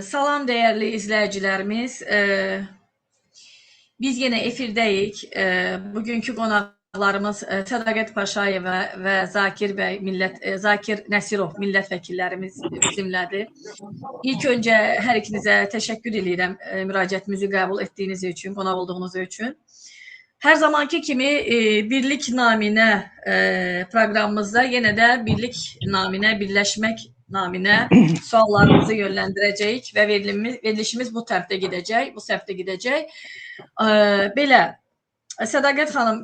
Salam değerli izleyicilerimiz. Biz yine efirdəyik. Bugünkü qonaqlarımız Sədaqət Paşayeva və Zakir Nəsirov milletvəkillərimiz bizimlədir. İlk öncə hər ikinizə təşəkkür edirəm müraciətimizi qəbul etdiyiniz üçün, qonaq olduğunuz üçün. Hər zamanki kimi birlik naminə proqramımızda yenə də birlik naminə, birləşmək naminə suallarımızı yönləndirəcəyik və verilişimiz bu tərəfdə gedəcək. Belə, Sədaqət xanım,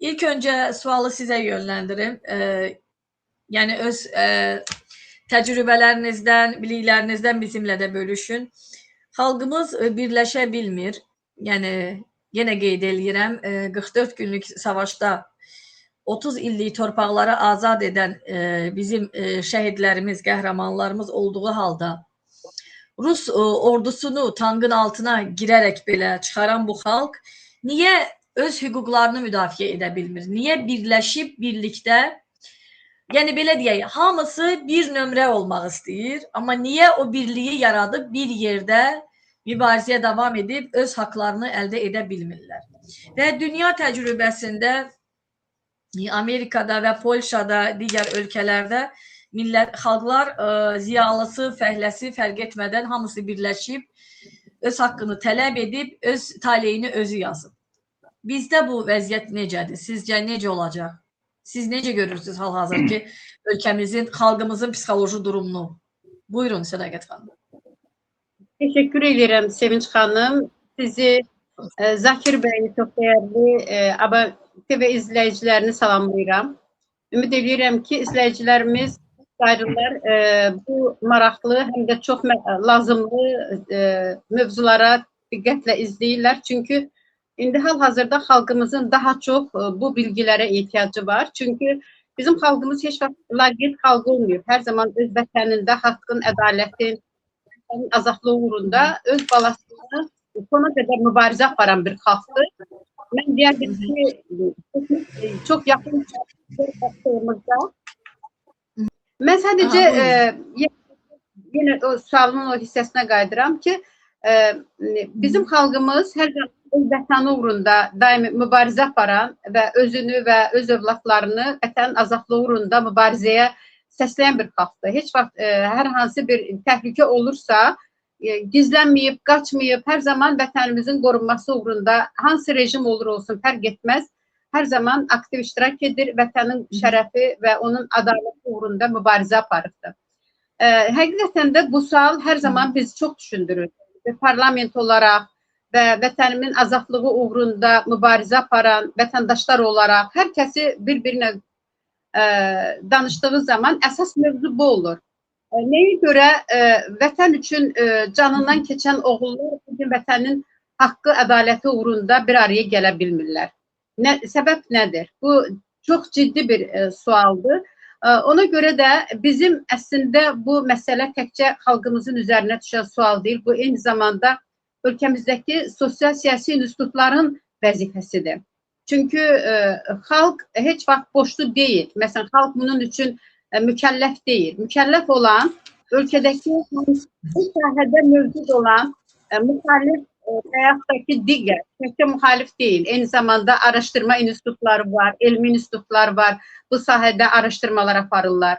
ilk öncə sualı sizə yönləndirim. Yəni öz təcrübələrinizdən, biliklərinizdən bizimlə də bölüşün. Xalqımız birləşə bilmir. Yəni yenə qeyd edirəm, 44 günlük savaşda 30 illik torpaqları azad edən bizim şəhidlərimiz, qəhrəmanlarımız olduğu halda Rus ordusunu tankın altına girərək belə çıxaran bu xalq niyə öz hüquqlarını müdafiə edə bilmir? Niyə birləşib birlikdə, yəni belə deyək, hamısı bir nömrə olmaq istəyir, amma niyə o birliyi yaradıb bir yerdə mübarizəyə davam edib öz haqlarını əldə edə bilmirlər? Və dünya təcrübəsində Amerikada və Polşada, digər ölkələrdə xalqlar ziyalısı, fəhləsi fərq etmədən hamısı birləşib, öz haqqını tələb edib, öz taleyini özü yazıb. Bizdə bu vəziyyət necədir? Sizcə necə olacaq? Siz necə görürsünüz hal-hazırki ölkəmizin, xalqımızın psixoloji durumunu? Buyurun Sədaqət xanım. Teşekkür ederim Sevinç Hanım. Sizi Zakir Bey'in çok değerli ABA TV izleyicilerini salamlayıram. Ümid edirəm ki, izleyicilerimiz bu maraqlı hem de çok lazımlı mövzulara diqqətlə izləyirlər. Çünkü indi hal-hazırda xalqımızın daha çok bu bilgilere ihtiyacı var. Çünkü bizim xalqımız heç vaxt laqeyd xalq olmuyor. Her zaman öz vətənində haqqın, ədalətin, azadlığı uğrunda öz balasını sona qədər mübarizə aparan bir xalqdır. Mən deyərdim ki, çok yakın xalqlarımızda. Mən sadəcə yenə o sualın o hissəsinə qayıdıram ki, bizim xalqımız hər zaman öz vətəni uğrunda daimi mübarizə aparan və özünü və öz övladlarını vətənin azadlığı uğrunda mübarizəyə səsləyən bir xalqdır. Heç vaxt hər hansı bir təhlükə olursa gizlənməyib, qaçmayıb, hər zaman vətənimizin qorunması uğrunda hansı rejim olur olsun fərq etməz, hər zaman aktiv iştirak edir, vətənin şərəfi və onun adaləti uğrunda mübarizə aparıbdır. Həqiqətən də bu sual hər zaman bizi çox düşündürür. Parlament olaraq və vətənimin azadlığı uğrunda mübarizə aparan vətəndaşlar olaraq hər kəsi bir-birinə danışdığı zaman əsas mövzu bu olur. Nəyə görə vətən üçün canından keçən oğullar bugün vətənin haqqı, ədaləti uğrunda bir araya gələ bilmirlər. Səbəb nədir? Bu çox ciddi bir sualdır. Ona görə də bizim əslində bu məsələ təkcə xalqımızın üzərinə düşən sual deyil. Bu eyni zamanda ölkəmizdəki sosial-siyasi institutların vəzifəsidir. Çünki xalq heç vaxt boşlu deyil. Məsələn, xalq bunun üçün mükəlləf deyil. Mükəlləf olan, ölkədəki bu sahədə mövcud olan müxalif və yaxud da ki, digər, təkcə müxalif deyil. Eyni zamanda araşdırma institutları var, elmi institutlar var. Bu sahədə araşdırmalar aparırlar,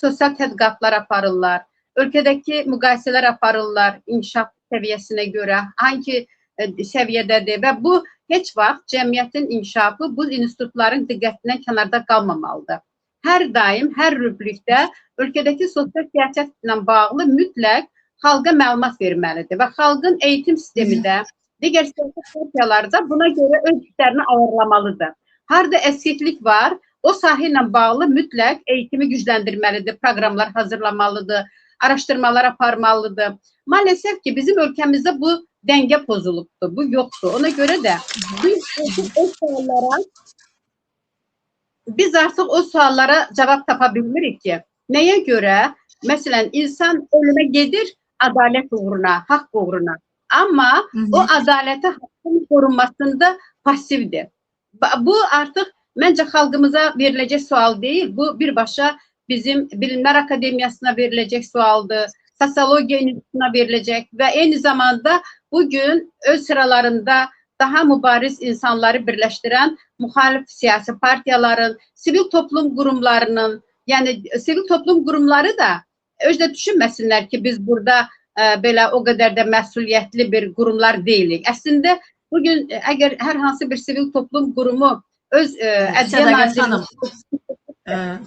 sosial tədqiqatlar aparırlar, ölkədəki müqayisələr aparırlar inkişaf səviyyəsinə görə, hangi səviyyədədir və bu heç vaxt cəmiyyətin inkişafı bu institutların diqqətindən kənarda qalmamalıdır. Hər daim, hər rübrikdə ölkədəki sosial siyasətlə bağlı mütləq xalqa məlumat verməlidir və xalqın eğitim sistemi də, digər siyasət partiyalarda buna görə öz işlərini ayarlamalıdır. Harada əksiklik var, o sahə ilə bağlı mütləq eğitimi gücləndirməlidir, proqramlar hazırlamalıdır, araşdırmalar aparmalıdır. Maalesef ki, bizim ölkəmizdə bu dəngə pozulubdur, bu yoxdur. Ona görə də biz artıq o suallara cavab tapa bilmirik ki, nəyə görə, məsələn, insan ölümə gedir ədalət uğruna, haqq uğruna. Amma o ədalətə haqqın qorunmasında pasivdir. Bu artıq məncə xalqımıza veriləcək sual deyil, bu birbaşa bizim Bilimlər Akademiyasına veriləcək sualdır, Sosiologiya institutuna veriləcək və eyni zamanda bugün öz sıralarında daha mübariz insanları birləşdirən müxalif siyasi partiyaların, sivil toplum qurumlarının, yəni sivil toplum qurumları da özdə düşünməsinlər ki, biz burada belə o qədər də məsuliyyətli bir qurumlar deyilik. Əslində bugün əgər hər hansı bir sivil toplum qurumu öz Ədliyyə Sədaqət Nazirliyi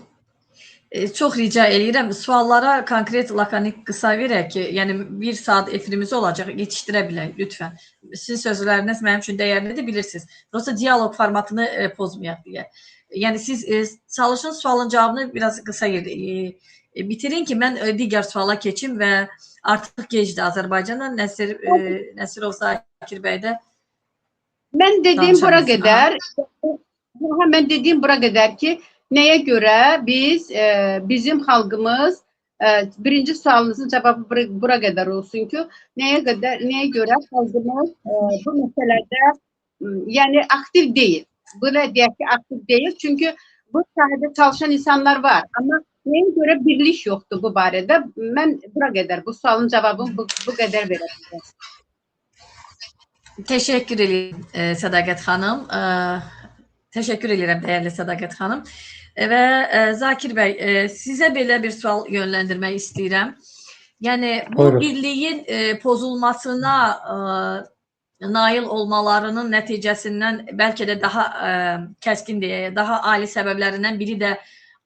Çox rica edirəm. Suallara konkret, lakonik qısa verək ki, yəni 1 saat efirimiz olacaq, yetişdirə bilək, lütfən. Sizin sözləriniz mənim üçün dəyərlidir, bilirsiniz. Prosta dialoq formatını pozmayaq deyə. Yəni siz çalışın sualın cavabını biraz qısa bitirin ki, mən digər suala keçim və artıq gecdir Azərbaycandan. Nəsirov Zakir bəy də mən dediyim bura qədər, mən dediyim bura qədər ki, nəyə görə biz, bizim xalqımız, birinci sualınızın cavabı bura qədər olsun ki, nəyə görə xalqımız bu məsələdə yəni aktiv deyil. Belə deyək ki, aktiv deyil. Çünki bu sahədə çalışan insanlar var. Amma nəyə görə birlik yoxdur bu barədə? Mən bura qədər, bu sualın cavabını bu qədər verə bilirəm. Təşəkkür edirəm Sədaqət xanım. Təşəkkür edirəm dəyərli Sədaqət xanım. Və Zakir bəy, sizə belə bir sual yönləndirmək istəyirəm. Yəni bu birliyin pozulmasına nail olmalarının nəticəsindən bəlkə də daha kəskin deyək, daha ali səbəblərindən biri də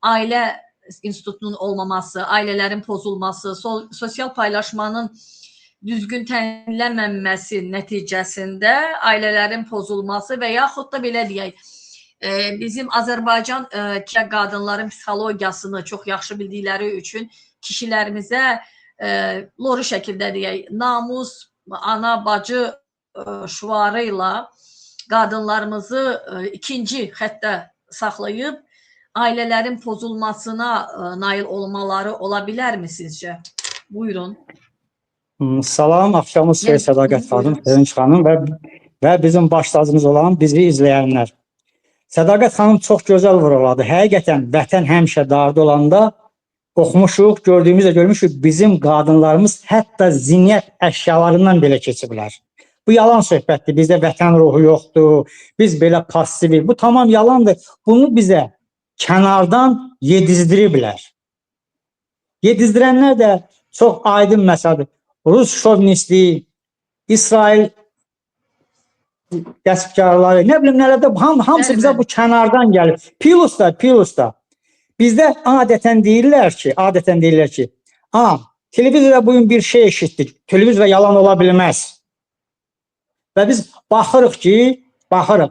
ailə institutunun olmaması, ailələrin pozulması, sosial paylaşmanın düzgün təminlənməməsi nəticəsində ailələrin pozulması və yaxud da belə deyək, bizim Azərbaycan qadınların psixologiyasını çox yaxşı bildikləri üçün kişilərimizə loru şəkildə deyək, namus, ana, bacı şüarı ilə qadınlarımızı ikinci xəttə saxlayıb ailələrin pozulmasına nail olmaları ola bilərmi sizcə? Buyurun. Salam, axşamınız xeyir Sədaqət xanım, Sevinç xanım və bizim başsazımız olan bizi izləyənlər. Sədaqət xanım çox gözəl vuruladı. Həqiqətən vətən həmişə dardı olanda oxumuşuq, gördüyümüzdə görmüşük, bizim qadınlarımız hətta zinət əşyalarından belə keçiblər. Bu yalan söhbətdir, bizdə vətən ruhu yoxdur, biz belə passivik, bu tamam yalandır. Bunu bizə kənardan yedizdiriblər. Yedizdirənlər də çox aydın məsələdir. Rus şovinistliyi, İsrail qəsbkarları, nə bilim nələrdə, hamısı bizə bu kənardan gəlir. Pilus da. Bizdə adətən deyirlər ki, televizorda bugün bir şey eşitdik, televizorda yalan ola bilməz. Və biz baxırıq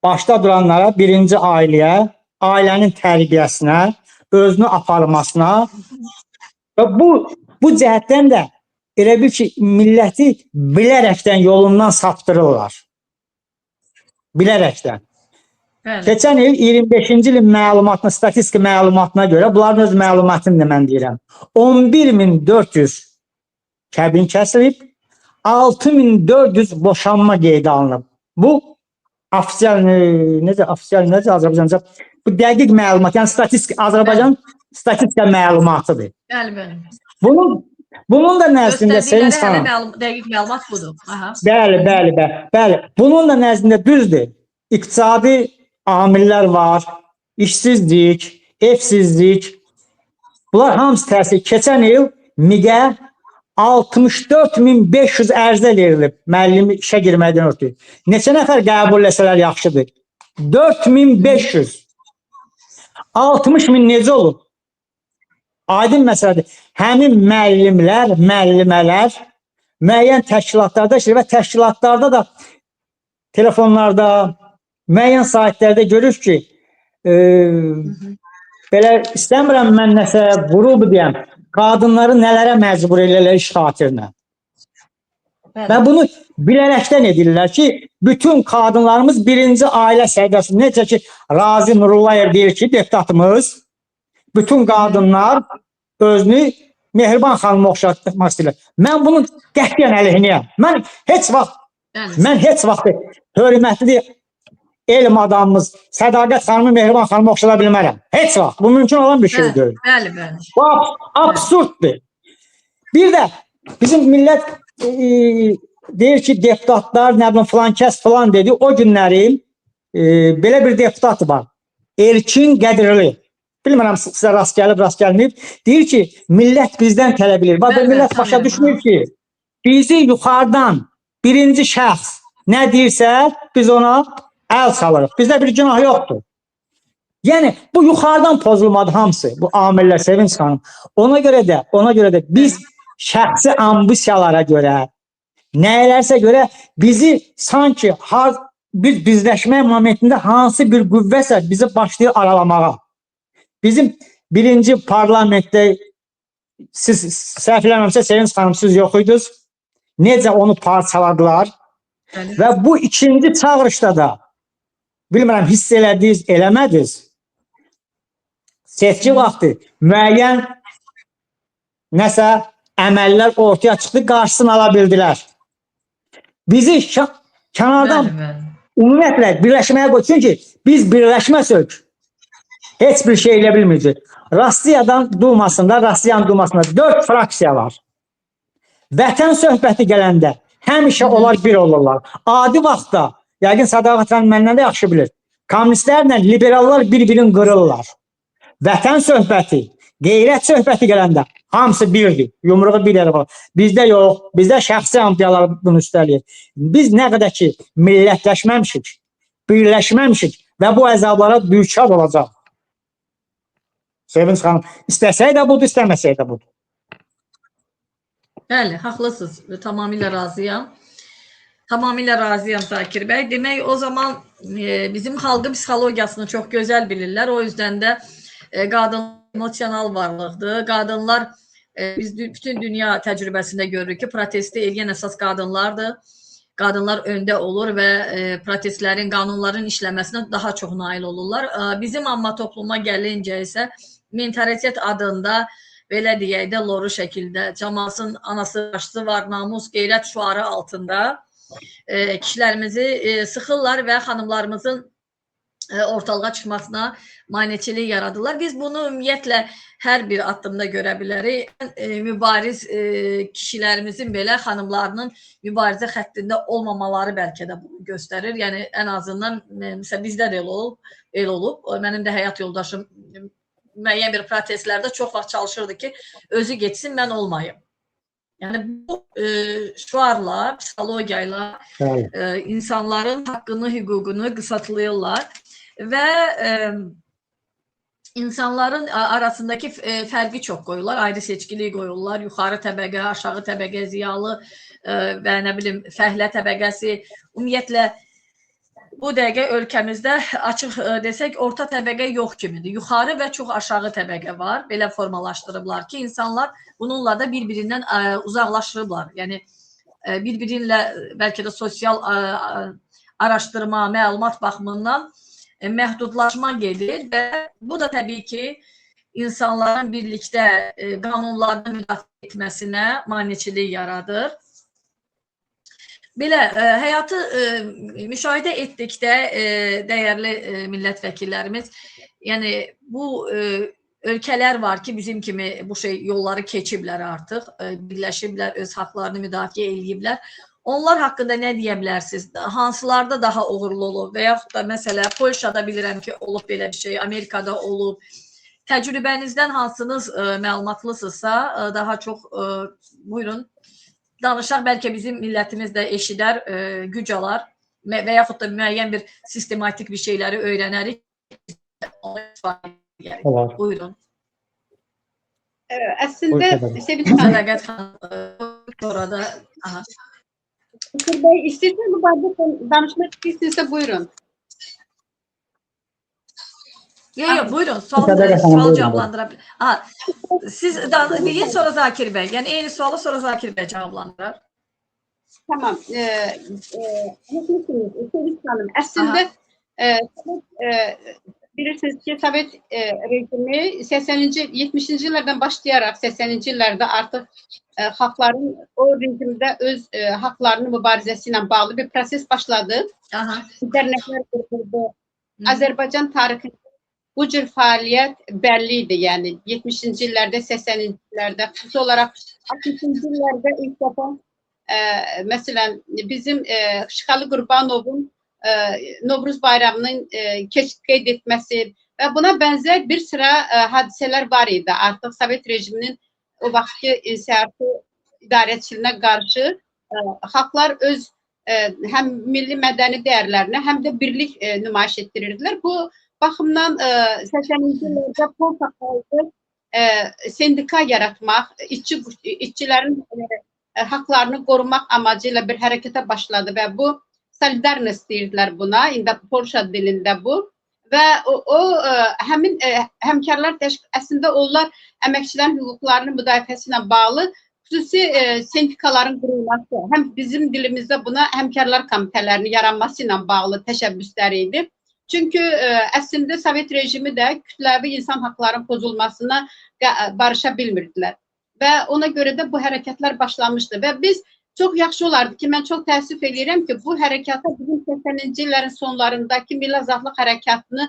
başda duranlara, birinci ailəyə, ailənin tərbiyəsinə, özünü aparmasına və bu cəhətdən də elə bil ki, milləti bilərəkdən yolundan saptırırlar. Bilərəkdən. Keçən il 25-ci ilin məlumatına, statistika məlumatına görə, bunların öz məlumatını da mən deyirəm, 11.400 kəbin kəsilib, 6.400 boşanma qeydə alınıb. Bu necə Azərbaycanca, bu dəqiq məlumat, yəni Azərbaycan statistika məlumatıdır. Bunun da nəzdində Sevinç xanım, dəqiq məlumat budur. Bəli. Bunun da nəzdində düzdür. İqtisadi amillər var, işsizlik, evsizlik. Bunlar hamısı təsir. Keçən il MİQə 64.500 ərizə verilib müəllim işə girməkdən ötürü. Neçə nəfər qəbul etsələr yaxşıdır? 4.500. 60.000 necə olub? Aydın məsələdir. Həmin müəllimlər, müəllimələr müəyyən təşkilatlarda işləyir və təşkilatlarda da telefonlarda, müəyyən saytlarda görür ki, belə istəmirəm mən nəsə qrubu deyəm, qadınları nələrə məcbur edirlər iş xatirinə. Və bunu bilərəkdən edirlər ki, bütün qadınlarımız birinci ailə səviyyəsində, necə ki, Razi Nurullayev deyir ki, deputatımız, bütün qadınlar özünü Mehriban xanıma oxşatmaq istəyirlər. Mən bunun qətiyyən əleyhinəyəm. Mən heç vaxt hörmətli elm adamımız Sədaqət xanımı Mehriban xanıma oxşada bilmərəm. Heç vaxt. Bu mümkün olan bir şey deyil. Bəli. Bu absurddur. Bir də bizim millət deyir ki, deputatlar, nə bilim, filan kəs filan dedi. O günləri belə bir deputat var. Erkin Qədirli. Bilmirəm sizə rast gəlib, rast gəlməyib. Deyir ki, millət bizdən tələb edir. Bax, Bəli, millət başa tanıyıram, düşmür ki, bizi yuxarıdan birinci şəxs nə deyirsə, biz ona əl salırıq. Bizdə bir günah yoxdur. Yəni, bu yuxarıdan pozulmadı hamısı, bu amillər, Sevinç xanım. Ona görə də biz şəxsi ambisiyalara görə, nəyilərsə görə bizi sanki biz bizləşmək momentində hansı bir qüvvəsə bizi başlayır aralamağa. Bizim birinci parlamentdə siz səhv eləməmsə Sevinç xanım siz yox idiniz. Necə onu parçaladılar və bu ikinci çağırışda da bilmirəm hiss elədiniz, eləmədiniz. Seçki vaxtı müəyyən nəsə əməllər ortaya çıxdı, qarşısını ala bildilər. Bizi kənardan ümumiyyətlə birləşməyə qoy. Çünki biz birləşməsək heç bir şey elə bilməyəcək. Rossiyan Dumasında 4 fraksiya var. Vətən söhbəti gələndə həmişə onlar bir olurlar. Adi vaxtda, yəqin Sadaqət xanım məndən də yaxşı bilir, kommunistlərlə liberallar bir-birini qırırlar. Vətən söhbəti, qeyrət söhbəti gələndə hamısı birdir. Yumruğu bir yerə var. Bizdə yox. Bizdə şəxsi ampiyalar bunu üstələyir. Biz nə qədər ki millətləşməmişik, birləşməmişik və bu əzablara düçar olacaq. Sevinç xanım, istəsək də budur, istəməsək də budur. Bəli, haqlısınız. Tamamilə razıyam. Tamamilə razıyam Zakir bəy. Demək, o zaman bizim xalqın psixologiyasını çox gözəl bilirlər. O yüzden də qadın emosional varlıqdır. Qadınlar, biz bütün dünya təcrübəsində görürük ki, protesti eləyən əsas qadınlardır. Qadınlar öndə olur və protestlərin, qanunların işləməsinə daha çox nail olurlar. Bizim amma topluma gəlincə isə mentalitet adında, belə deyək də, loru şəkildə cəmasın anası, başçısı var, namus, qeyrət şüarı altında kişilərimizi sıxırlar və xanımlarımızın ortalığa çıxmasına maneçilik yaradırlar. Biz bunu ümumiyyətlə hər bir addımda görə bilərik. Mübariz kişilərimizin belə xanımlarının mübarizə xəttində olmamaları bəlkə də bunu göstərir. Yəni ən azından məsələn bizdə də elə olub. Mənim də həyat yoldaşım müəyyən bir protestlərdə çox vaxt çalışırdı ki, özü getsin, mən olmayım. Yəni bu şuarla, psixologiyayla insanların haqqını, hüququnu qısaltlayırlar və insanların arasındakı fərqi çox qoyurlar, ayrı seçkiliyi qoyurlar, yuxarı təbəqə, aşağı təbəqə, ziyalı və nə bilim fəhlə təbəqəsi, ümumiyyətlə bu dəqiqə ölkəmizdə açıq desək, orta təbəqə yox kimidir. Yuxarı və çox aşağı təbəqə var. Belə formalaşdırıblar ki, insanlar bununla da bir-birindən uzaqlaşırlar. Yəni, bir-birinlə bəlkə də sosial araşdırma, məlumat baxımından məhdudlaşma gedir və bu da təbii ki, insanların birlikdə qanunlarını müdafiə etməsinə maneçilik yaradır. Belə, həyatı müşahidə etdikdə, dəyərli millət vəkillərimiz, yəni bu ölkələr var ki, bizim kimi bu yolları keçiblər artıq, birləşiblər, öz haqlarını müdafiə ediblər. Onlar haqqında nə deyə bilərsiniz? Hansılarda daha uğurlu olub və yaxud da məsələ Polşada bilirəm ki, olub belə bir şey, Amerikada olub. Təcrübənizdən hansınız məlumatlısınızsa, daha çox buyurun. Danışaq, bəlkə bizim millətimiz də eşidər, güc alar və yaxud da müəyyən bir sistematik bir şeyləri öyrənərik. Buyurun. Əslində, Sevinç xanım, orada... İstəyirsən bu barədə danışmaq istəyirsinizsə buyurun. Yox, buyurun, sualı cavablandıra bilir. Siz deyin, sonra Zakir bəy. Yəni, eyni sualı sonra Zakir bəy cavablandırar. Tamam. Sevinç xanım, əslində bilirsiniz ki, Sovet rejimi 70-ci illərdən başlayaraq 80-ci illərdə artıq xalqların o rejimdə öz haqlarının mübarizəsi ilə bağlı bir proses başladı. İnternetlər quruldu. Azərbaycan tarixində bu cür fəaliyyət bəlli idi, yəni 70-ci illərdə, 80-ci illərdə xüsusi olaraq 60-cı illərdə ilk dəfə məsələn bizim Şıxalı Qurbanovun Novruz bayramının qeyd etməsi və buna bənzər bir sıra hadisələr var idi. Artıq Sovet rejiminin o vaxtki insihartı idarəçiliyinə qarşı xalqlar öz həm milli mədəni dəyərlərinə, həm də birlik nümayiş etdirirdilər. Bu baxımdan 80-ci illərdə Polşa xalqı sendika yaratmaq, işçilərin haqlarını qorumaq amacı ilə bir hərəkətə başladı və bu solidarnost deyirdilər buna, indi Polşa dilində bu və o həmin həmkarlar əslində onlar əməkçilərin hüquqlarının müdafiəsi ilə bağlı xüsusi sendikaların qurulması, həm bizim dilimizdə buna həmkarlar komitələrinin yaranması ilə bağlı təşəbbüsləri idi. Çünki əslində Sovet rejimi də kütləvi insan haqlarının pozulmasına barışa bilmirdilər. Və ona görə də bu hərəkətlər başlamışdı və biz çox yaxşı olardı ki, mən çox təəssüf edirəm ki, bu hərəkata bizim 80-ci illərin sonlarındakı milli azadlıq hərəkatını,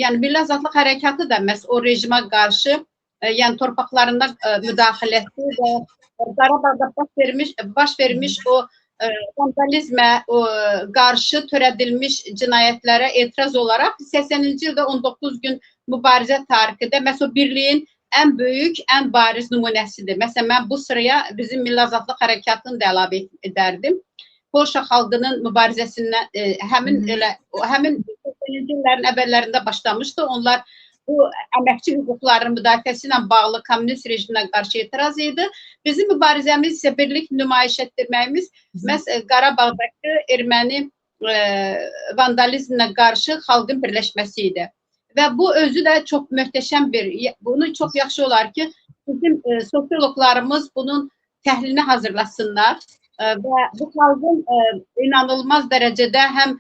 yəni milli azadlıq hərəkatı da məhz o rejimə qarşı, yəni torpaqlarında müdaxiləsi və Qarabağda baş vermiş o vandalizmə qarşı törədilmiş cinayətlərə etiraz olaraq 80-ci ildə 19 gün mübarizə tarixində məhz o birliyin ən böyük, ən bariz nümunəsidir. Məsələn, mən bu sıraya bizim milli azadlıq hərəkatını da əlavə edərdim. Polşa xalqının mübarizəsindən həmin 80-ci illərin əvvəllərində başlamışdı. Onlar bu əməkçi hüquqlarının müdafiəsi ilə bağlı kommunist rejiminə qarşı etiraz idi. Bizim mübarizəmiz isə birlik nümayiş etdirməyimiz məhz Qarabağdakı erməni vandalizminə qarşı xalqın birləşməsi idi. Və bu özü də çox möhtəşəm bunu çox yaxşı olar ki, bizim sosiologlarımız bunun təhlilini hazırlasınlar və bu xalqın inanılmaz dərəcədə həm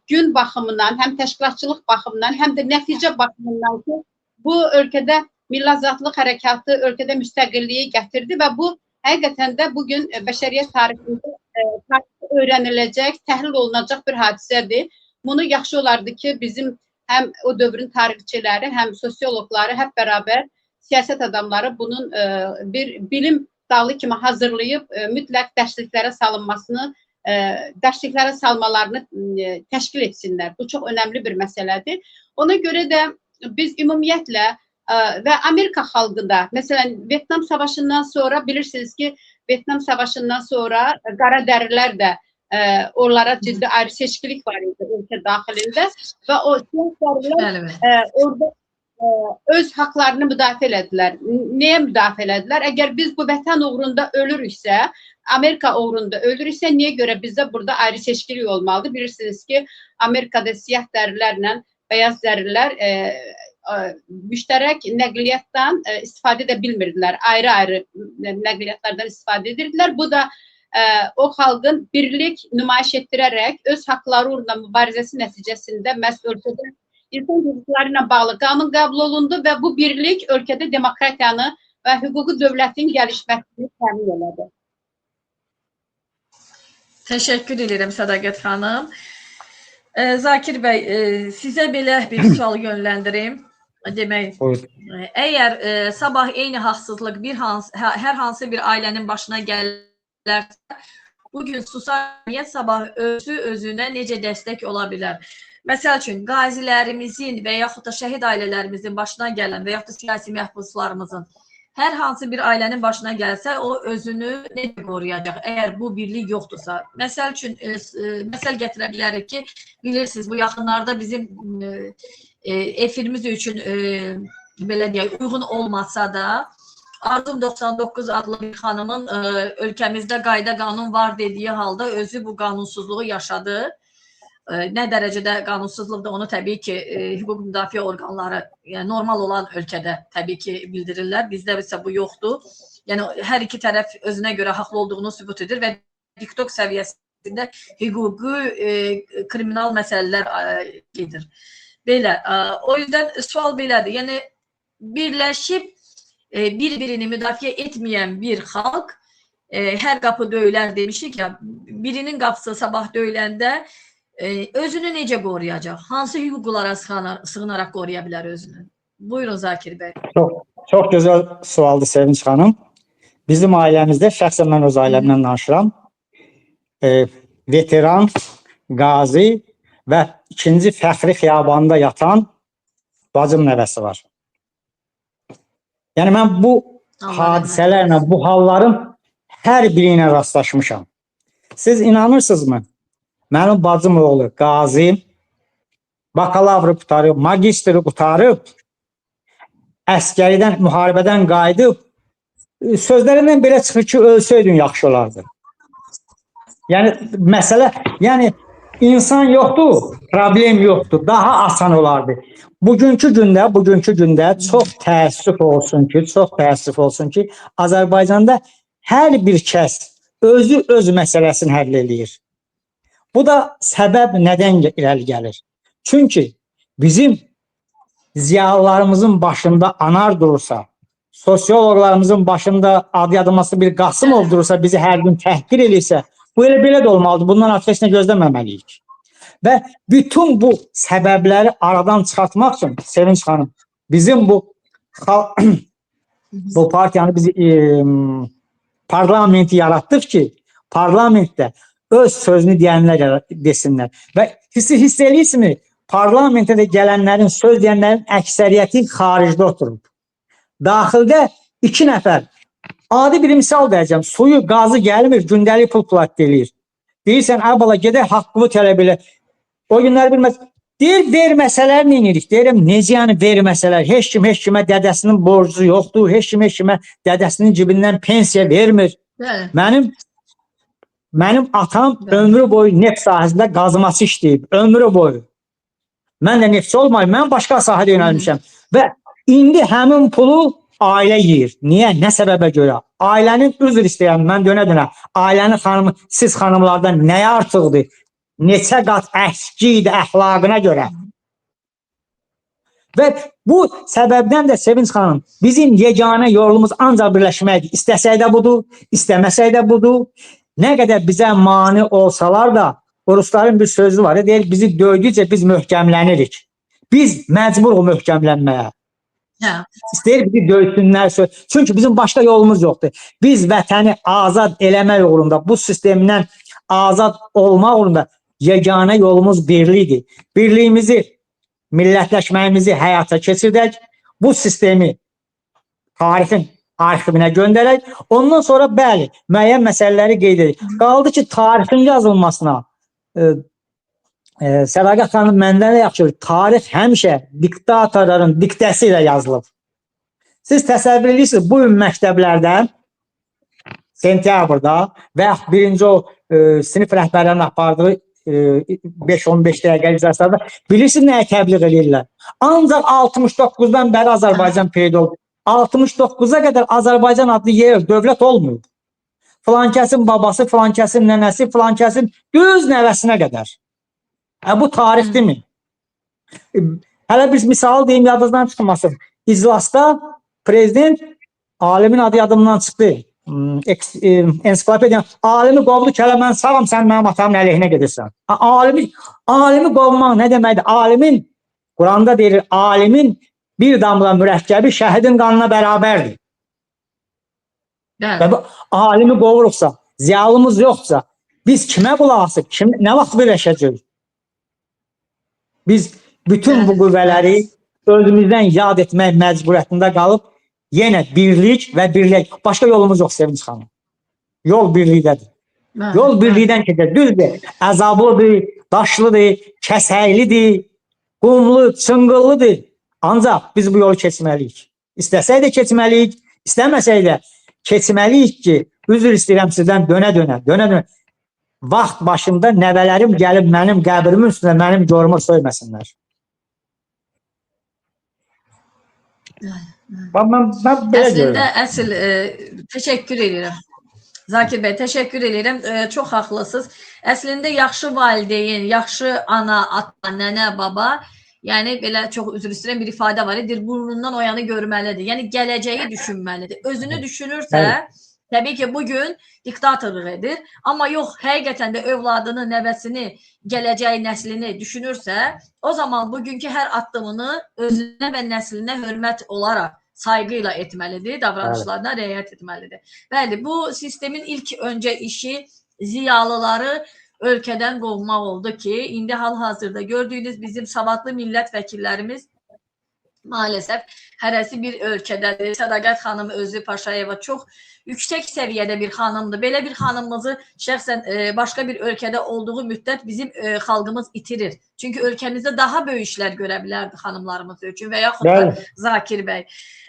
gün baxımından, həm təşkilatçılıq baxımından, həm də nəticə baxımından ki, bu ölkədə milli azadlıq hərəkatı ölkədə müstəqilliyi gətirdi və bu həqiqətən də bugün bəşəriyyət tarixində öyrəniləcək, təhlil olunacaq bir hadisədir. Bunu yaxşı olardı ki, bizim həm o dövrün tarixçiləri, həm sosiologları hep bərabər siyasət adamları bunun bir bilim dalı kimi hazırlayıb mütləq dərsliklərə salınmasını, dərsliklərə salmalarını təşkil etsinlər. Bu çox önəmli bir məsələdir. Ona görə də biz ümumiyyətlə və Amerika xalqı da, məsələn, Vyetnam Savaşı'ndan sonra bilirsiniz ki, Vyetnam Savaşı'ndan sonra Qaradərilər də onlara ciddi ayrı seçkilik var idi ölkə daxilində və o siyasətçilər orada öz haqlarını müdafiə elədilər. Nəyə müdafiə elədilər? Əgər biz bu vətən uğrunda ölürüksə, Amerika uğrunda ölürüksə, niyə görə bizdə burada ayrı seçkilik olmalıdır? Bilirsiniz ki, Amerikada siyah dərilərlə beyaz dərilər müştərək nəqliyyatdan istifadə edə bilmirdilər. Ayrı-ayrı nəqliyyatlardan istifadə edirdilər. Bu da o xalqın birlik nümayiş etdirərək öz haqları uğrunda mübarizəsi nəticəsində məhz ölkədə insan hüquqları ilə bağlı qanun qəbul olundu və bu birlik ölkədə demokratiyanı və hüquqi dövlətin gəlişməsini təmin elədi. Təşəkkür edirəm Sədaqət xanım. Zakir bəy, sizə belə bir sual yönləndirim. Demək, əgər sabah eyni haqsızlıq hər hansı bir ailənin başına gələrsə, bugün susarmiyyət sabah özünə necə dəstək ola bilər? Məsəl üçün, qazilərimizin və yaxud da şəhid ailələrimizin başına gələn və yaxud da siyasi məhbuslarımızın hər hansı bir ailənin başına gəlsə, o özünü necə qoruyacaq, əgər bu birlik yoxdursa? Məsəl üçün, məsəl gətirə bilərik ki, bilirsiniz, bu yaxınlarda bizim efirimiz üçün belə deyək, uyğun olmasa da, Arzum 99 adlı bir xanımın ölkəmizdə qayda qanun var dediyi halda özü bu qanunsuzluğu yaşadı. Nə dərəcədə qanunsuzluqda onu təbii ki, hüquq müdafiə orqanları normal olan ölkədə təbii ki, bildirirlər. Bizdə isə bu yoxdur. Yəni, hər iki tərəf özünə görə haqlı olduğunu sübut edir və TikTok səviyyəsində hüquqi, kriminal məsələlər gedir. Belə, o yüzden sual belədir. Yəni, birləşib bir-birini müdafiə etməyən bir xalq hər qapı döyülər demişik ya, birinin qapısı sabah döyüləndə özünü necə qoruyacaq? Hansı hüquqlara sığınaraq qoruya bilər özünü? Buyurun Zakir bəy. Çox gözəl sualdır Sevinç xanım. bizim ailəmizdə, şəxsən mən öz ailəmdən danışıram, veteran, qazi və 2-ci Fəxri xiyabanında yatan bacım nəvəsi var. Yəni mən bu hadisələrlə, bu halların hər birinə rastlaşmışam. Siz inanırsınızmı? Mənim bacım oğlu qazi, bakalavrı qutarıb, magistri qutarıb, əskəridən, müharibədən qayıdıb, sözlərindən belə çıxır ki, ölsəydin yaxşı olardı. Yəni, məsələ, yəni, insan yoxdur, problem yoxdur, daha asan olardı. Bugünkü gündə çox təəssüf olsun ki, Azərbaycanda hər bir kəs özü öz məsələsini həll eləyir. Bu da səbəb nədən irəli gəlir? Çünki bizim ziyalılarımızın başında anar durursa, sosiologlarımızın başında adı yadılması bir Qasımov durursa, bizi hər gün təhqir edirsə, bu elə belə də olmalıdır. Bundan artıq heç nə gözləməməliyik. Və bütün bu səbəbləri aradan çıxartmaq üçün Sevinç xanım, bizim bu partiyanı biz parlamenti yaratdıq ki, parlamentdə öz sözünü deyənlər desinlər. Və hiss edirsiniz, parlamentə də gələnlərin, söz deyənlərin əksəriyyəti xaricdə oturub. Daxildə 2 nəfər, adi bir misal verəcəm, suyu, qazı gəlmir, gündəlik pul plat deyir. Deyirsən, əbala gedək haqqımı tələb elə. O günlər bilməz. Deyir, verməsələr neyinirik? Deyirəm, necə yəni verməsələr? Heç kimə dədəsinin borcu yoxdur, heç kimə dədəsinin cibindən pensiya vermir. Mənim atam ömrü boyu neft sahəsində qazması işləyib, ömrü boyu. Mən də neftçi olmayım, mən başqa sahədə yönəlmişəm. Və indi həmin pulu ailə yiyir. Niyə? Nə səbəbə görə? Ailənin, üzr istəyəm, mən dönə-dönə, ailənin xanımı, siz xanımlardan nəyə artıqdır? Neçə qat əski idi əxlaqına görə. Və bu səbəbdən də Sevinç xanım, bizim yeganə yolumuz ancaq birləşməkdir. İstəsək də budur, istəməsək də budur. Nə qədər bizə mani olsalar da, Rusların bir sözü var, deyir, bizi döydükcə biz möhkəmlənirik. Biz məcburuq möhkəmlənməyə. İstəyir bizi döysünlər. Çünki bizim başqa yolumuz yoxdur. Biz vətəni azad eləmək uğrunda, bu sistemdən azad olmaq uğrunda yeganə yolumuz birlikdir. Birliyimizi, millətləşməyimizi həyata keçirdək. Bu sistemi tarixin arxivinə göndərək. Ondan sonra bəli, müəyyən məsələləri qeyd edək. Qaldı ki, tarixin yazılmasına Sədaqət xanım məndən də yaxşı, tarix həmişə diktatorların diktəsi ilə yazılıb. Siz təsəvvür edirsiniz, bu gün məktəblərdə sentyabrda və birinci o sinif rəhbərlərinin apardığı 5-15 dəqiqəlik iclaslarda bilirsiniz nəyə təbliğ edirlər? Ancaq 69-dan bəri Azərbaycan peyda oldu. 69-a qədər Azərbaycan adlı yer, dövlət olmuyor. Filankəsin babası, filankəsin nənəsi, filankəsin düz nəvəsinə qədər. Bu tarixdir mi? Hələ bir misal deyim, yadınızdan çıxmasın. İclasda prezident, alimin adı yadımdan çıxdı. Ensiklopediya, alimi qovdu ki, hələ mən sağam, sən mənim atamın əleyhinə gedirsən. Alimi qovmaq nə deməkdir? Alimin, Quranda deyir, alimin bir damla mürəkkəbi şəhidin qanına bərabərdir. Və bu alimi qovuruqsa, ziyalımız yoxsa, biz kimə qulaq asıb, nə vaxt birləşəcəyik? Biz bütün bu qüvvələri özümüzdən yad etmək məcburiyyətində qalıb, yenə birlik və birlik. Başqa yolumuz yox, Sevinç xanım. Yol birlikdədir. Yol birlikdən keçir. Düzdür, əzablıdır, daşlıdır, kəsəklidir, qumlu, çınqıllıdır. Ancaq biz bu yolu keçməliyik. İstəsək də keçməliyik, istəməsək də keçməliyik ki, üzr istəyirəm sizdən dönə-dönə. Vaxt başında nəvələrim gəlib mənim qəbrimin üstündə mənim yorumu söyməsinlər. Mən belə görürəm. Əsl, təşəkkür edirəm. Zakir bəy, təşəkkür edirəm. Çox haqlısınız. Əslində yaxşı valideyn, yaxşı ana, ata, nənə, baba, yəni belə çox üzr istəyirəm bir ifadə var, burnundan o yanı görməlidir. Yəni gələcəyi düşünməlidir. Özünü düşünürsə, təbii ki, bugün diktatorluq edir. Amma yox, həqiqətən də övladını, nəvəsini, gələcək nəslini düşünürsə, o zaman bugünkü hər addımını özünə və nəslinə hörmət olaraq sayğı ilə etməlidir, davranışlarına riayət etməlidir. Bəli, bu sistemin ilk öncə işi ziyalıları ölkədən qovmaq oldu ki, indi hal-hazırda gördüyünüz bizim savadlı millət vəkillərimiz maalesef hərəsi bir ölkədədir. Sədaqət xanım özü Paşayeva çox yüksək səviyyədə bir xanımdır. Belə bir xanımımızı şəxsən başqa bir ölkədə olduğu müddət bizim xalqımız itirir. Çünki ölkəmizdə daha böyük işlər görə bilərdi xanımlarımız üçün və yaxud da Zakir bəy.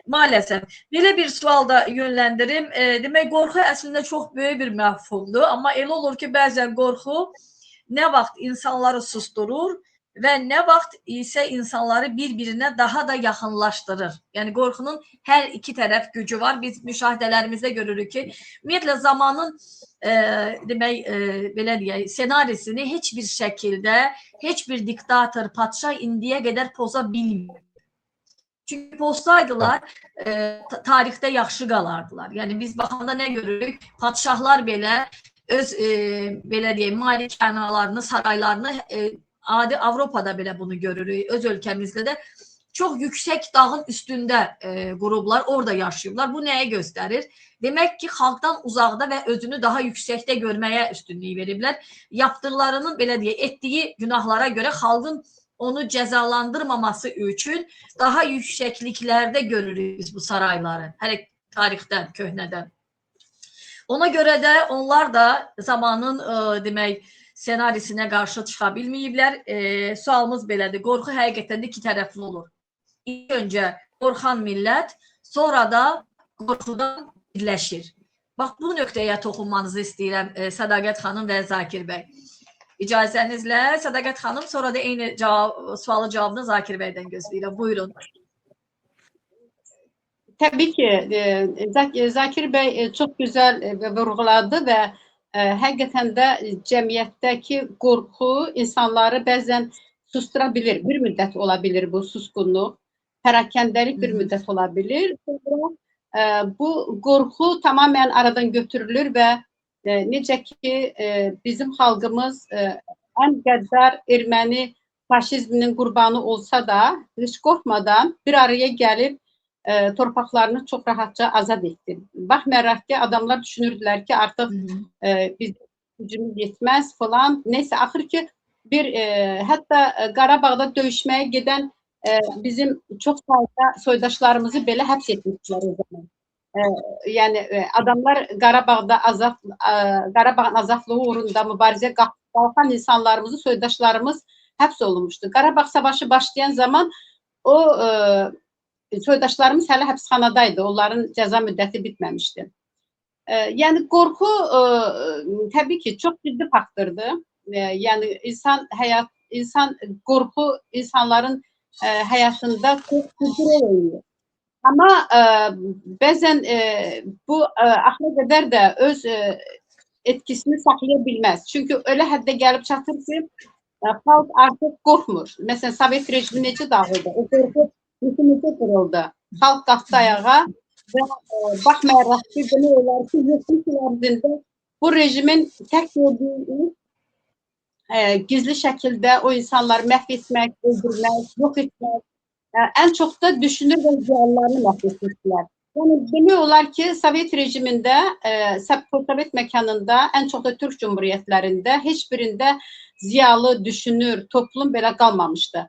Maalesef. Belə bir sual da yönləndirim. Demək, qorxu əslində çox böyük bir məfhumdur. Amma elə olur ki, bəzən qorxu nə vaxt insanları susturur və nə vaxt isə insanları bir-birinə daha da yaxınlaşdırır. Yəni qorxunun hər iki tərəf gücü var. Biz müşahidələrimizdə görürük ki, ümumiyyətlə zamanın demək belə deyək, senarisini heç bir şəkildə heç bir diktator, padşah indiyə qədər poza bilmir. Çünki pozsaydılar tarixdə yaxşı qalardılar. Yəni biz baxanda nə görürük? Padşahlar belə öz belə deyək, malikanəlarını, saraylarını adi Avropada belə bunu görürük. Öz ölkəmizdə də çox yüksək dağın üstündə qurublar, orada yaşayıblar. Bu nəyə göstərir? Demək ki, xalqdan uzaqda və özünü daha yüksəkdə görməyə üstünlük veriblər. Yaptıqlarının, belə deyək, etdiyi günahlara görə xalqın onu cəzalandırmaması üçün daha yüksəkliklərdə görürük biz bu sarayları. Hələ tarixdən, köhnədən. Ona görə də onlar da zamanın demək, senarisinə qarşı çıxa bilməyiblər. Sualımız belədir. Qorxu həqiqətən də iki tərəfli olur. İlk öncə qorxan millət, sonra da qorxudan birləşir. Bax, bu nöqtəyə toxunmanızı istəyirəm Sədaqət xanım və Zakir bəy. İcazənizlə Sədaqət xanım, sonra da eyni sualı cavabını Zakir bəydən gözləyirəm. Buyurun. Təbii ki, Zakir bəy çox gözəl vurğuladı və həqiqətən də cəmiyyətdəki qorxu insanları bəzən sustura bilir. Bir müddət ola bilir bu susqunluq, pərakəndəlik bir müddət ola bilir. Sonra bu qorxu tamamən aradan götürülür və necə ki bizim xalqımız ən qəddar erməni faşizminin qurbanı olsa da heç qorxmadan bir araya gəlib torpaqlarını çox rahatca azad etdi. Baxmayaraq ki, adamlar düşünürdülər ki, artıq bizim gücümüz yetməz falan. Neysə, axır ki, hətta Qarabağda döyüşməyə gedən bizim çox sayda soydaşlarımızı belə həbs etmişdilər o zaman. Yəni, adamlar Qarabağın azadlığı uğrunda mübarizə qalxan insanlarımızı, soydaşlarımız həbs olunmuşdu. Qarabağ savaşı başlayan zaman o soydaşlarımız hələ həbsxanadaydı. Onların cəza müddəti bitməmişdi. Yəni, qorxu təbii ki, çox ciddi faktordur. Yəni, qorxu insanların həyatında çox ciddi rol oynayır. Amma bəzən bu axıra qədər də öz etkisini saxlaya bilməz. Çünki elə həddə gəlib çatır ki, xalq artıq qorxmur. Məsələn, Sovet rejimi necə dağıldı? O qorxu necə qırıldı? Xalq qalxdı ayağa və baxmayaraq ki, demək olar ki, 70 il ərzində bu rejimin tək gördüyü gizli şəkildə o insanları məhv etmək, öldürmək, yox etmək, ən çox da düşünür və ziyalılarını məhv etmişdilər. Yəni, demək olar ki, Sovet rejimində, Sovet məkanında, ən çox da Türk Cumhuriyyətlərində heç birində ziyalı, düşünür, toplum belə qalmamışdı.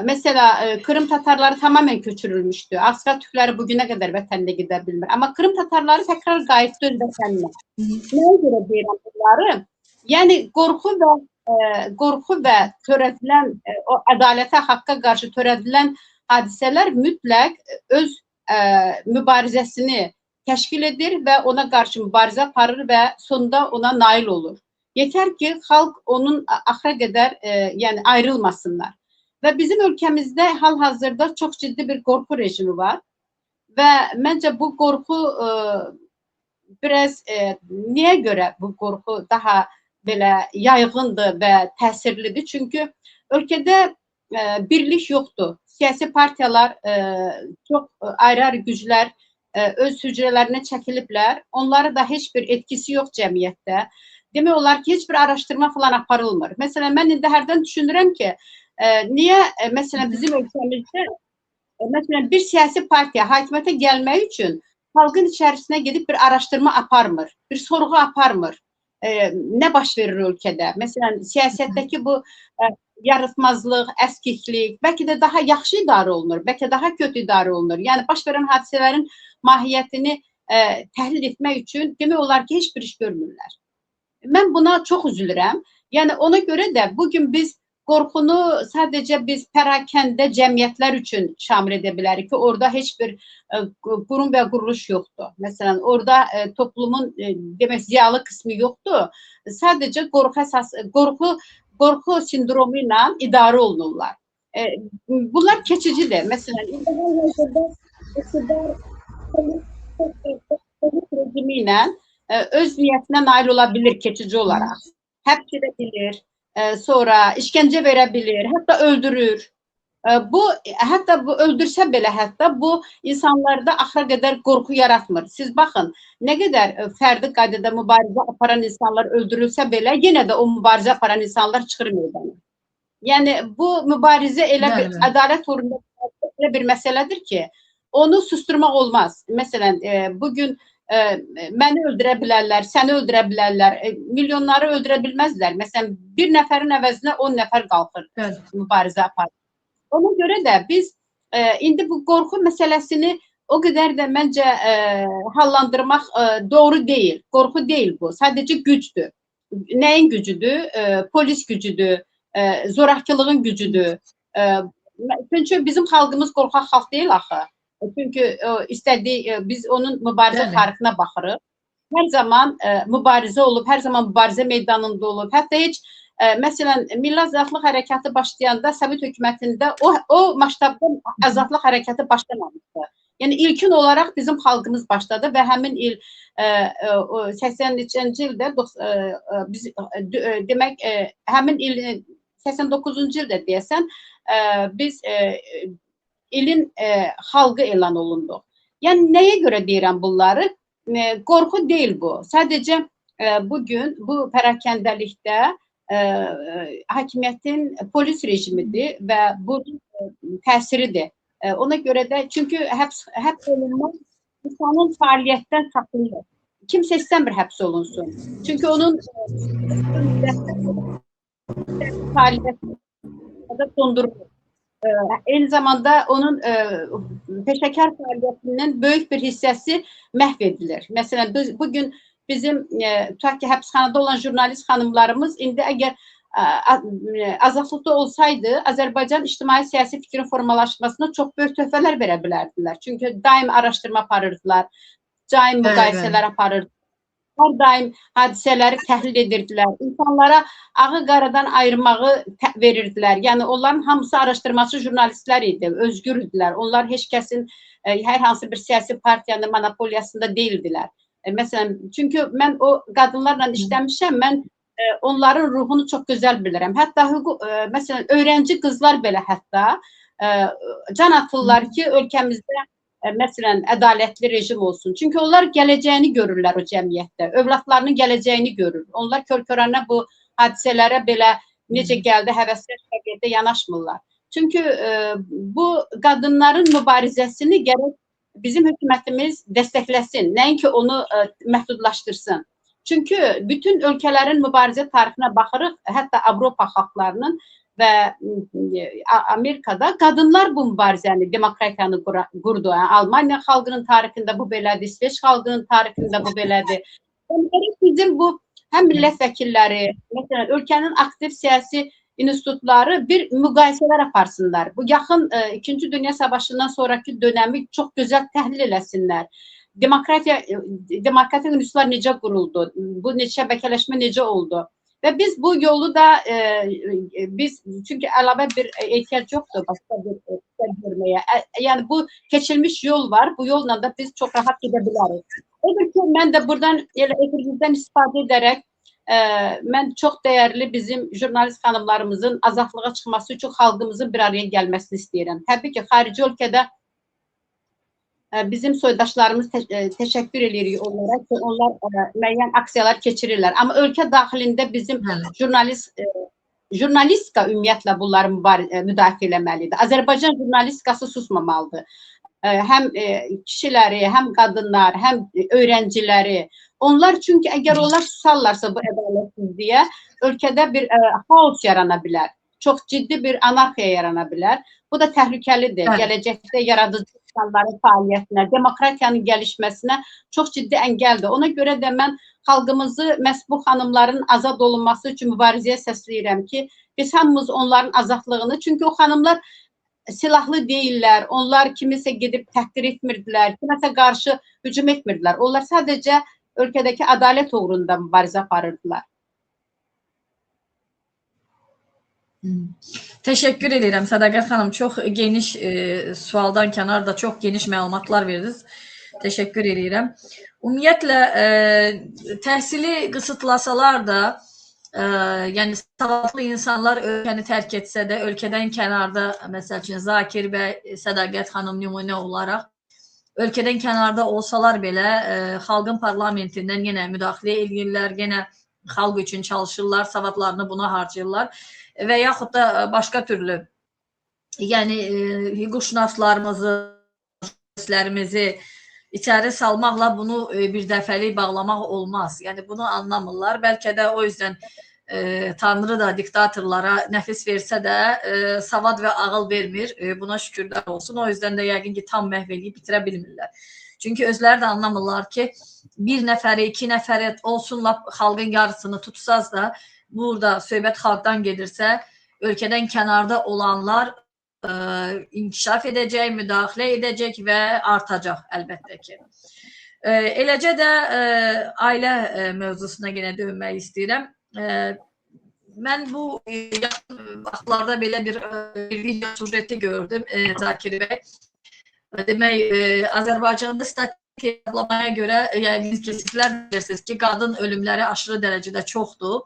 Mesela Kırım Tatarları tamamen köçürülmüşdü. Asra Türkləri bugünə qədər vətənlə gedə bilmir. Amma Kırım Tatarları təkrar qayıtdı öz vətəninə. Nəyə görə deyirəm bunları? Yəni, qorxu və törədilən, o ədalətə, haqqa qarşı törədilən hadisələr mütləq öz mübarizəsini təşkil edir və ona qarşı mübarizə aparır və sonunda ona nail olur. Yetər ki, xalq onun axıra qədər yəni ayrılmasınlar. Və bizim ölkəmizdə hal-hazırda çox ciddi bir qorxu rejimi var və məncə bu qorxu biraz niyə görə bu qorxu daha belə yayğındır və təsirlidir? Çünki ölkədə birlik yoxdur. Siyasi partiyalar, çox ayrı-ayrı güclər öz hücrələrinə çəkiliblər. Onlara da heç bir etkisi yox cəmiyyətdə. Demək olar ki, heç bir araşdırma falan aparılmır. Məsələn, mən indi hərdən düşünürəm ki, niyə, məsələn, bizim ölkəmizdə Məsələn, bir siyasi partiya hakimiyyətə gəlmək üçün xalqın içərisinə gedib bir araşdırma aparmır, bir sorğu aparmır. Nə baş verir ölkədə? Məsələn, siyasətdəki bu yaratmazlıq, əskiklik, bəlkə də daha yaxşı idarə olunur, bəlkə daha kötü idarə olunur. Yəni, baş verən hadisələrin mahiyyətini təhlil etmək üçün demək olar ki, heç bir iş görmürlər. Mən buna çox üzülürəm. Yəni, ona görə də bugün biz qorxunu sadəcə biz pərakəndə cəmiyyətlər üçün şamil edə bilərik ki, orada heç bir qurum və quruluş yoxdur. Məsələn, orada toplumun demək ziyalı qismi yoxdur. Sadəcə qorxu sindromu ilə idarə olunurlar. Bunlar keçicidir. Məsələn, rejimi ilə öz niyyətinə nail ola bilir keçici olaraq. Həbs edə bilir, sonra işgəncə verə bilir, hətta öldürür. Hətta bu öldürsə belə, hətta bu insanlarda axıra qədər qorxu yaratmır. Siz baxın, nə qədər fərdi qaydada mübarizə aparan insanlar öldürülsə belə, yenə də o mübarizə aparan insanlar çıxır meydana. Yəni, bu mübarizə elə bir ədalət uğrunda elə bir məsələdir ki, onu susturmaq olmaz. Məsələn, bugün məni öldürə bilərlər, səni öldürə bilərlər, milyonları öldürə bilməzlər. Məsələn, bir nəfərin əvəzinə 10 nəfər qalxır mübarizə aparır. Ona görə də biz indi bu qorxu məsələsini o qədər də məncə hallandırmaq doğru deyil. Qorxu deyil bu. Sadəcə gücdür. Nəyin gücüdür? Polis gücüdür, zorakılığın gücüdür. Çünki bizim xalqımız qorxaq xalq deyil axı. Çünki biz onun mübarizə tarixinə baxırıq. Hər zaman mübarizə olub, hər zaman mübarizə meydanında olub. Hətta heç, məsələn, Milli Azadlıq Hərəkatı başlayanda Sovet hökumətində o maştabda azadlıq hərəkatı başlamamışdı. Yəni, ilkin olaraq bizim xalqımız başladı və həmin il 83-cü ildə, demək, həmin il 89-cu ildə deyəsən, biz ilin xalqı elan olundu. Yəni, nəyə görə deyirəm bunları? Qorxu deyil bu. Sadəcə bugün bu pərakəndəlikdə hakimiyyətin polis rejimidir və bu təsiridir. Ona görə də, çünki həbs olunmaq insanın fəaliyyətdən saxlayır. Kimsə istəmir həbs olunsun. Çünki onun fəaliyyətini dondurur. Eyni zamanda onun peşəkar fəaliyyətinin böyük bir hissəsi məhv edilir. Məsələn, bugün bizim tutaq ki, həbsxanada olan jurnalist xanımlarımız indi əgər azadlıqda olsaydı, Azərbaycan ictimai-siyasi fikrin formalaşmasına çox böyük töhfələr verə bilərdilər. Çünki daim araşdırma aparırdılar, daim müqayisələr aparırdılar. Hər daim hadisələri təhlil edirdilər. İnsanlara ağı qaradan ayırmağı verirdilər. Yəni, onların hamısı araşdırmacı jurnalistlər idi, özgür idilər. Onlar heç kəsin, hər hansı bir siyasi partiyanın monopoliyasında deyildilər. Məsələn, çünki mən o qadınlarla işləmişəm, mən onların ruhunu çox gözəl bilirəm. Hətta, məsələn, öğrenci qızlar belə hətta can atırlar ki, ölkəmizdə məsələn, ədalətli rejim olsun. Çünki onlar gələcəyini görürlər o cəmiyyətdə, övladlarının gələcəyini görür. Onlar kör-körənə bu hadisələrə belə necə gəldi, həvəslər şəqiyyətdə yanaşmırlar. Çünki bu qadınların mübarizəsini gərək bizim hökumətimiz dəstəkləsin, nəinki onu məhdudlaşdırsın. Çünki bütün ölkələrin mübarizə tarixinə baxırıq, hətta Avropa xalqlarının və Amerikada qadınlar bu mübarizəni, demokratiyanı qurdu. Almaniya xalqının tarixində bu belədir, İsveç xalqının tarixində bu belədir. Bizim bu həm millət vəkilləri, məsələn, ölkənin aktiv siyasi institutları bir müqayisələr aparsınlar. Bu yaxın 2-ci Dünya Savaşından sonraki dönəmi çox gözəl təhlil eləsinlər. Demokratiya institutlar necə quruldu? Bu şəbəkələşmə necə oldu? Və biz bu yolu da, çünki əlavə bir ehtiyac yoxdur başqa bir görməyə. Yəni, bu keçilmiş yol var, bu yolla da biz çox rahat gedə bilərik. Odur ki, mən də buradan efirimizdən istifadə edərək, mən çox dəyərli bizim jurnalist xanımlarımızın azadlığa çıxması üçün xalqımızın bir araya gəlməsini istəyirəm. Təbii ki, xarici ölkədə bizim soydaşlarımız təşəkkür edirik onlara ki, onlar müəyyən aksiyalar keçirirlər. Amma ölkə daxilində bizim jurnalist jurnalistika ümumiyyətlə bunları müdafiə eləməlidir. Azərbaycan jurnalistikası susmamalıdır. Həm kişiləri, həm qadınlar, həm öğrenciləri. Onlar çünki əgər onlar susarlarsa bu ədalətsizliyə ölkədə bir xaos yarana bilər. Çox ciddi bir anarxiya yarana bilər. Bu da təhlükəlidir. Bəli. Gələcəkdə yaradıcı insanların fəaliyyətinə, demokratiyanın gəlişməsinə çox ciddi əngəldir. Ona görə də mən xalqımızı məhz bu xanımların azad olunması üçün mübarizəyə səsləyirəm ki, biz hamımız onların azadlığını, çünki o xanımlar silahlı deyirlər, onlar kimisə gedib təhqir etmirdilər, kiməsə qarşı hücum etmirdilər. Onlar sadəcə ölkədəki ədalət uğrunda mübarizə aparırdılar. Teşekkür ederim Sədaqət xanım. Çox geniş sualdan kənar da çox geniş məlumatlar verdiniz. Teşekkür ederim. Ümumiyyətlə təhsili qısıtlasalar da, yəni savadlı insanlar ölkəni tərk etsə də, ölkədən kənarda, məsəl üçün Zakir bəy, Sədaqət xanım nümunə olaraq ölkədən kənarda olsalar belə xalqın parlamentindən yenə müdaxilə edirlər, yenə xalq üçün çalışırlar, savadlarını buna harcayırlar və yaxud da başqa türlü, yəni hüquqşünaslarımızı, jurnalistlərimizi içəri salmaqla bunu bir dəfəlik bağlamaq olmaz. Yəni bunu anlamırlar. Bəlkə də o yüzden Tanrı da diktatorlara nəfis versə də savad və ağıl vermir. Buna şükürlər olsun. O yüzden də yəqin ki tam məhv edib bitirə bilmirlər. Çünki özləri də anlamırlar ki bir nəfəri, iki nəfəri olsun, xalqın yarısını tutsaz da burada söhbət xalqdan gedirsə, ölkədən kənarda olanlar inkişaf edəcək, müdaxilə edəcək və artacaq əlbəttə ki. Eləcə də ailə mövzusuna yenə dönmək istəyirəm. Mən bu yaxın vaxtlarda belə bir video sujeti gördüm Zakir bəy. Demək, Azərbaycanda statistik hesablamaya görə, yəni sizlər bilirsiniz ki, qadın ölümləri aşırı dərəcədə çoxdur.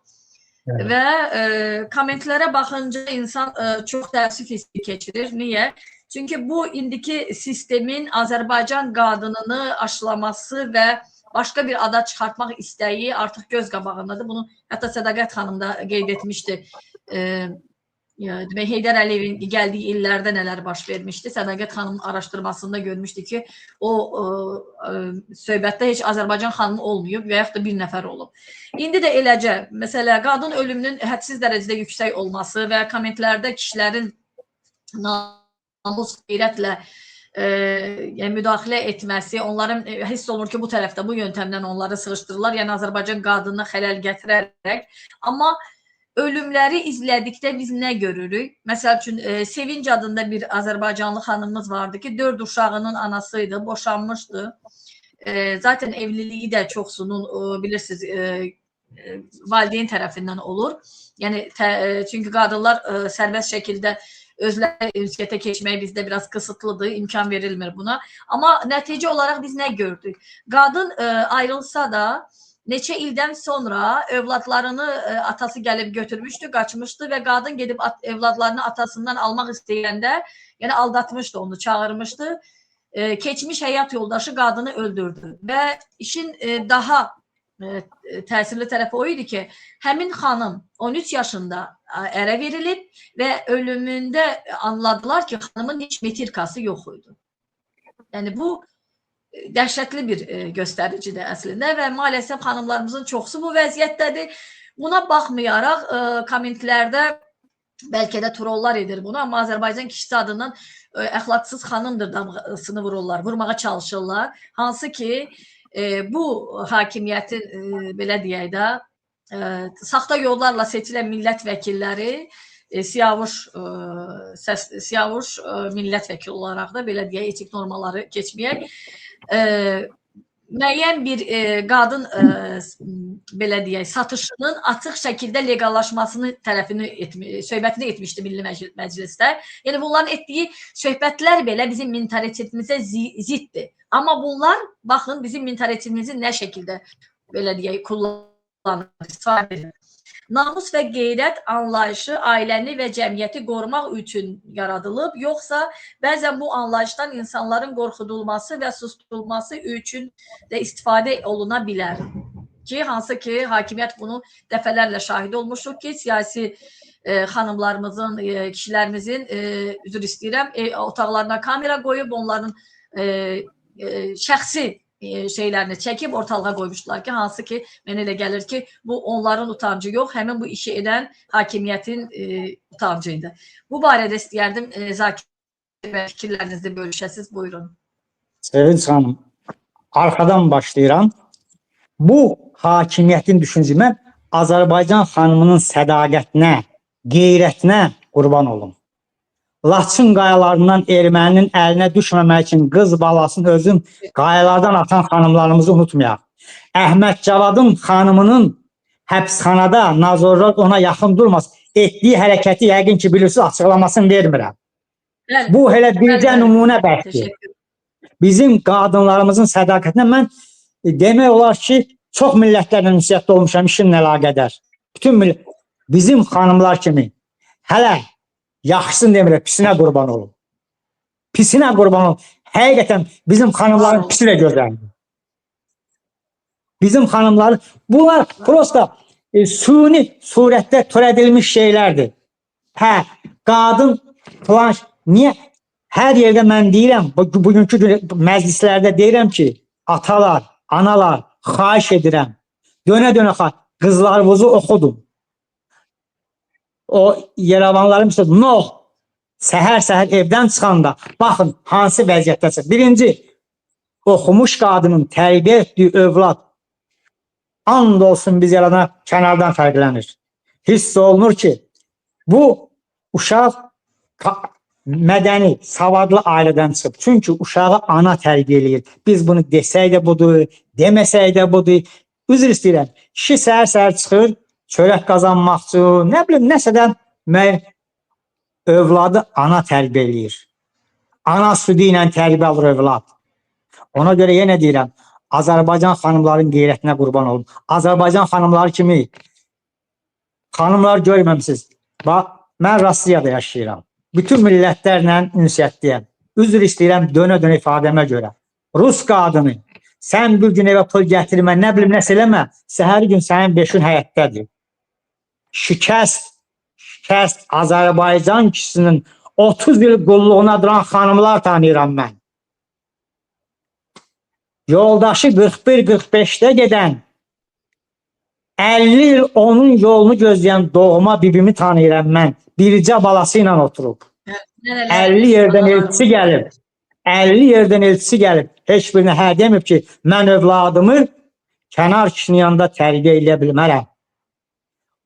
Evet. Və kommentlərə baxınca insan çox təəssüf hissi keçirir. Niyə? Çünki bu indiki sistemin Azərbaycan qadınını aşılaması və başqa bir ada çıxartmaq istəyi artıq göz qabağındadır. Bunu hətta Sədaqət xanım da qeyd etmişdi. Demək, Heydər Əliyevin gəldiyi illərdə nələr baş vermişdi. Sədaqət xanımın araşdırmasında görmüşdü ki, o söhbətdə heç Azərbaycan xanımı olmayıb və yaxud da bir nəfər olub. İndi də eləcə, məsələ, qadın ölümünün hədsiz dərəcədə yüksək olması və kommentlərdə kişilərin namus, qeyrətlə müdaxilə etməsi, onların hiss olunur ki, bu tərəfdə, bu yöntəmdən onları sığışdırırlar, yəni Azərbaycan qadınına xələl gətirərək. Amma ölümləri izlədikdə biz nə görürük? Məsəl üçün, Sevinc adında bir Azərbaycanlı xanımımız vardı ki, 4 uşağının anasıydı, boşanmışdı. Zaten evliliyi də çoxsunun, bilirsiniz, valideyn tərəfindən olur. Yəni, çünki qadınlar sərbəst şəkildə özləri ünsiyyətə keçməyi bizdə biraz qısıtlıdır, imkan verilmir buna. Amma nəticə olaraq biz nə gördük? Qadın ayrılsa da, neçə ildən sonra övladlarını atası gəlib götürmüşdü, qaçmışdı və qadın gedib övladlarını atasından almaq istəyəndə, yəni aldatmışdı onu, çağırmışdı. Keçmiş həyat yoldaşı qadını öldürdü və işin daha təsirli tərəfi o idi ki, həmin xanım 13 yaşında ərə verilib və ölümündə anladılar ki, xanımın heç metirkası yox idi. Yəni bu dəhşətli bir göstəricidir əslində və maalesef xanımlarımızın çoxsu bu vəziyyətdədir. Buna baxmayaraq kommentlərdə bəlkə də trollar edir bunu, amma Azərbaycan kişisi adından əxlaqsız xanımdır damğasını vururlar, vurmağa çalışırlar. Hansı ki bu hakimiyyətin belə deyək də saxta yollarla seçilən millət vəkilləri siyavuş millət vəkili olaraq da belə deyək, etik normaları keçməyək. Müəyyən bir qadın belə deyək, satışının açıq şəkildə legallaşmasını söhbətini etmişdi Milli Məclisdə. Yəni bunların etdiyi söhbətlər belə bizim mentalitetimizə ziddir. Amma bunlar, baxın, bizim mentalitetimizi nə şəkildə belə deyək, kullanır, istifadə edir. Namus və qeyrət anlayışı ailəni və cəmiyyəti qorumaq üçün yaradılıb, yoxsa bəzən bu anlayışdan insanların qorxudulması və susturulması üçün də istifadə oluna bilər ki, hansı ki, hakimiyyət bunu dəfələrlə şahid olmuşdur ki, siyasi xanımlarımızın, kişilərimizin üzr istəyirəm, otaqlarına kamera qoyub onların şəxsi şeylərini çəkib ortalığa qoymuşdular ki, hansı ki, mənə elə gəlir ki, bu onların utancı yox, həmin bu işi edən hakimiyyətin utancıydı. Bu barədə istəyərdim Zakir və fikirlərinizi bölüşəsiz. Buyurun. Sevinç xanım, arxadan başlayıram. Bu hakimiyyətin düşüncə mən Azərbaycan xanımının sədaqətinə, qeyrətinə qurban olum. Laçın qayalarından erməninin əlinə düşməmək üçün qız balasını özün qayalardan atan xanımlarımızı unutmayaq. Əhməd Cavadın xanımının həbsxanada nazorlar ona yaxın durmaz. Etdiyi hərəkəti yəqin ki bilirsiniz, açıqlamasını vermirəm. Bu elə bircə nümunə bəlkə. Bizim qadınlarımızın sədaqətinə mən demək olar ki, çox millətlərlə ünsiyyətdə olmuşam işimlə əlaqədar. Bütün millət, bizim xanımlar kimi hələ yaxşısını demirəm, pisinə qurban olun. Pisinə qurban olun. Həqiqətən bizim xanımların pisi də gözəldir. Bizim xanımların, bunlar prosta suni surətdə törədilmiş şeylərdir. Hə, qadın falan, niyə? Hər yerdə mən deyirəm, bugünkü məclislərdə deyirəm ki, atalar, analar, xahiş edirəm, dönə-dönə qızlarınızı oxudun. O yeravanlarım isə, noh, səhər-səhər evdən çıxanda, baxın, hansı vəziyyətdəsin. Birinci, oxumuş qadının tərbiyə etdiyi övlad, and olsun biz yaradana kənardan fərqlənir. Hiss olunur ki, bu uşaq mədəni, savadlı ailədən çıxıb. Çünki uşağı ana tərbiyə eləyir. Biz bunu desək də budur, deməsək də budur. Üzr istəyirəm. Kişi səhər-səhər çıxır, çörək qazanmaq üçün, nə bilim, nəsədən övladı ana tərbiyə eləyir. Ana südü ilə tərbiyə alır övlad. Ona görə yenə deyirəm, Azərbaycan xanımların qeyrətinə qurban olun. Azərbaycan xanımları kimi xanımlar görməmişsiniz. Bax, mən Rusiyada yaşayıram. Bütün millətlərlə ünsiyyətdəyəm. Üzr istəyirəm dönə-dönə ifadəmə görə. Rus qadını, sən bir gün evə pul gətirmə, nə bilim, nəsə eləmə, səhəri gün sənin beşin həyətdədir. Şikəst Azərbaycan kişisinin 30 il qulluğuna duran xanımlar tanıyıram mən. Yoldaşı 41-45'də gedən, 50 il onun yolunu gözləyən doğma bibimi tanıyıram mən. Bircə balası ilə oturub. 50 yerdən elçisi gəlib. 50 yerdən elçisi gəlib. Heç birinə hə demib ki, mən övladımı kənar kişinin yanında tərbiyə eləyə bilmərəm.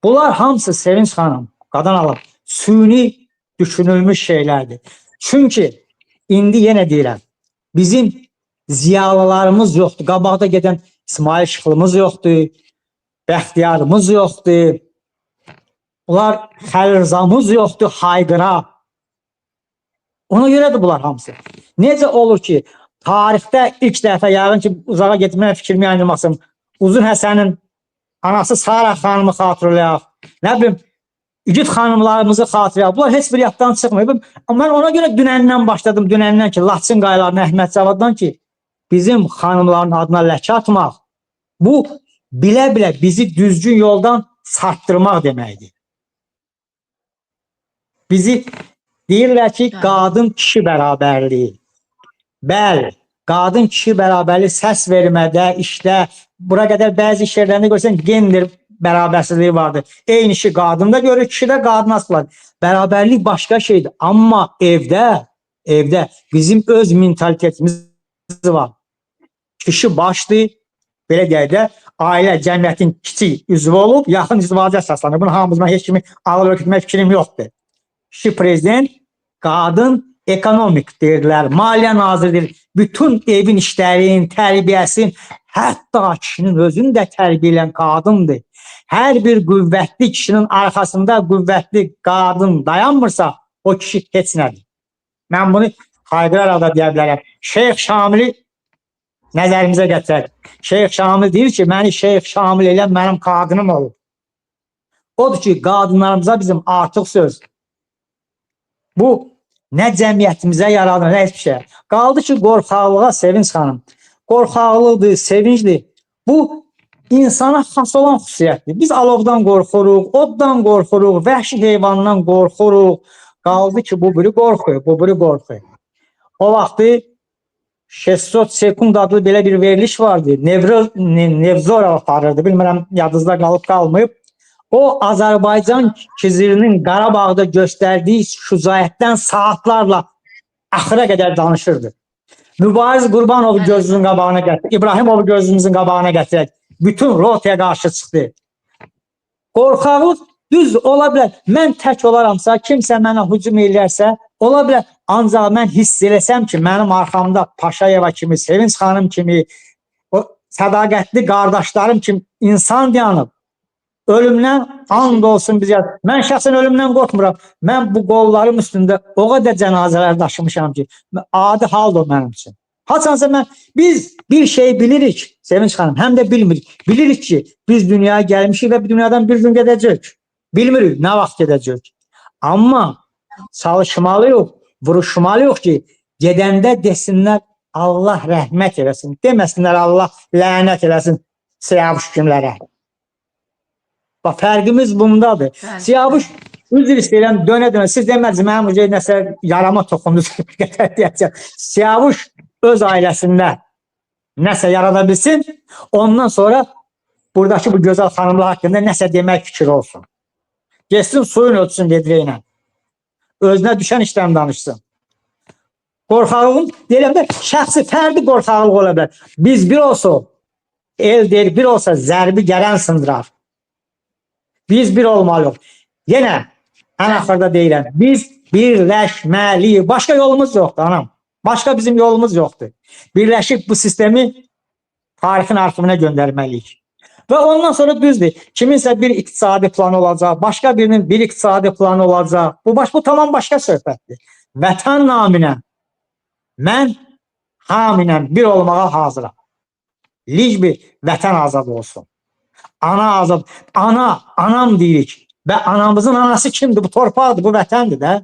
Bunlar hamısı Sevinç xanım, qadan alıb, süni düşünülmüş şeylərdir. Çünki indi yenə deyirəm, bizim ziyalılarımız yoxdur. Qabaqda gedən İsmail Şıxlımız yoxdur. Bəxtiyarımız yoxdur. Bunlar Xəlilzamız yoxdur, hayqıra. Ona görədir bunlar hamısı. Necə olur ki, tarixdə ilk dəfə yəqin ki, uzağa getməyə fikrimi yayınlamasın. Uzun Həsənin anası Sara xanımı xatırlayaq. Nə bilim, İgid xanımlarımızı xatırlayaq. Bunlar heç bir yaddan çıxmıyor. Mən ona görə dünəndən başladım. Dünəndən ki, Laçın qayalarına Əhməd Cavaddan ki, bizim xanımların adına ləkə atmaq, bu bilə-bilə bizi düzgün yoldan sartdırmaq deməkdir. Bizi deyirlər ki, qadın-kişi bərabərliyi. Bəli, qadın-kişi bərabərliyi səs vermədə, işdə, bura qədər bəzi işlərində görsən, gender bərabərsizliyi vardır. Eyni işi qadın da görür, kişi də qadın asılar. Bərabərlik başqa şeydir. Amma evdə bizim öz mentalitetimiz var. Kişi başdır, belə deyək də, ailə, cəmiyyətin kiçik üzvü olub, yaxın izdivaca əsaslanır. Bunu hamımızdan heç kimi alır ötürmək fikrim yoxdur. Kişi prezident, qadın ekonomik deyirlər, maliyyə naziridir. Bütün evin işlərin, tərbiyəsin, hətta kişinin özünü də tərbiyə edən qadındır. Hər bir qüvvətli kişinin arxasında qüvvətli qadın dayanmırsa, o kişi heç nədir. Mən bunu xayqıraraq da deyə bilərəm. Şeyx Şamili nəzərimizə gətirək. Şeyx Şamil deyir ki, məni Şeyx Şamil elə mənim qadınım olur. Odur ki, qadınlarımıza bizim artıq söz. Bu, nə cəmiyyətimizə yaradır, nə hiçbir şey. Qaldı ki, qorxaqlığa Sevinç xanım. Qorxaqlıqdır, sevincdir. Bu, insana xas olan xüsusiyyətdir. Biz alovdan qorxuruq, oddan qorxuruq, vəhşi heyvandan qorxuruq. Qaldı ki, bu biri qorxuyor, bu biri qorxuyor. O vaxtı 600 sekund adlı belə bir veriliş vardı. Nevzorov aparırdı. Bilmirəm, yadınızda qalıb qalmayıb. O, Azərbaycan kizirinin Qarabağda göstərdiyi şücaətdən saatlarla axıra qədər danışırdı. Mübariz Qurbanovu gözünüzün qabağına gətirdi. İbrahimovu gözünüzün qabağına gətirək. Bütün rotaya qarşı çıxdı. Qorxaqlıq düz ola bilər. Mən tək olaramsa, kimsə mənə hücum eləyərsə, ola bilər. Ancaq mən hiss eləsəm ki, mənim arxamda Paşayeva kimi, Sevinç xanım kimi, o sədaqətli qardaşlarım kimi insan dayanıb. Ölümdən and olsun bizə. Mən şəxsən ölümdən qorxmuram. Mən bu qollarım üstündə o qədər cənazələr daşımışam ki, adi haldır o mənim üçün. Haçansa biz bir şey bilirik, Sevinç xanım, həm də bilmirik. Bilirik ki, biz dünyaya gəlmişik və bir dünyadan bir gün gedəcək. Bilmirik, nə vaxt gedəcək. Amma çalışmalıyıq, vuruşmalıyıq ki, gedəndə desinlər Allah rəhmət eləsin, deməsinlər Allah lənət eləsin Siyavuş kimlərə. Bax, fərqimiz bundadır. Siyavuş, üzr istəyirəm, dönə-dönə, siz demədiniz, mənim uca nəsə yarama toxundunuz. Siyavuş öz ailəsində nəsə yarada bilsin, ondan sonra buradakı bu gözəl xanımlar haqqında nəsə demək fikir olsun. Geçsin, suyun ölçsün vedrəylə. Özünə düşən işləm danışsın. Qorxaqlığın, deyirəm də, şəxsi fərdi qorxaqlıq ola bilər. Biz bir olsa, el deyir, bir olsa zərbi gələn sındırar. Biz bir olmalıyıq. Yenə, ən axırda deyirəm, biz birləşməliyik. Başqa yolumuz yoxdur, anam. Başqa bizim yolumuz yoxdur. Birləşib bu sistemi tarixin arxivına göndərməliyik. Və ondan sonra düzdür, kiminsə bir iqtisadi planı olacaq, başqa birinin bir iqtisadi planı olacaq. Bu tamam başqa söhbətdir. Vətən naminə mən haminəm bir olmağa hazıram. Licbi vətən azad olsun. Ana azad. Anam deyirik. Və anamızın anası kimdir? Bu torpaqdır, bu vətəndir də.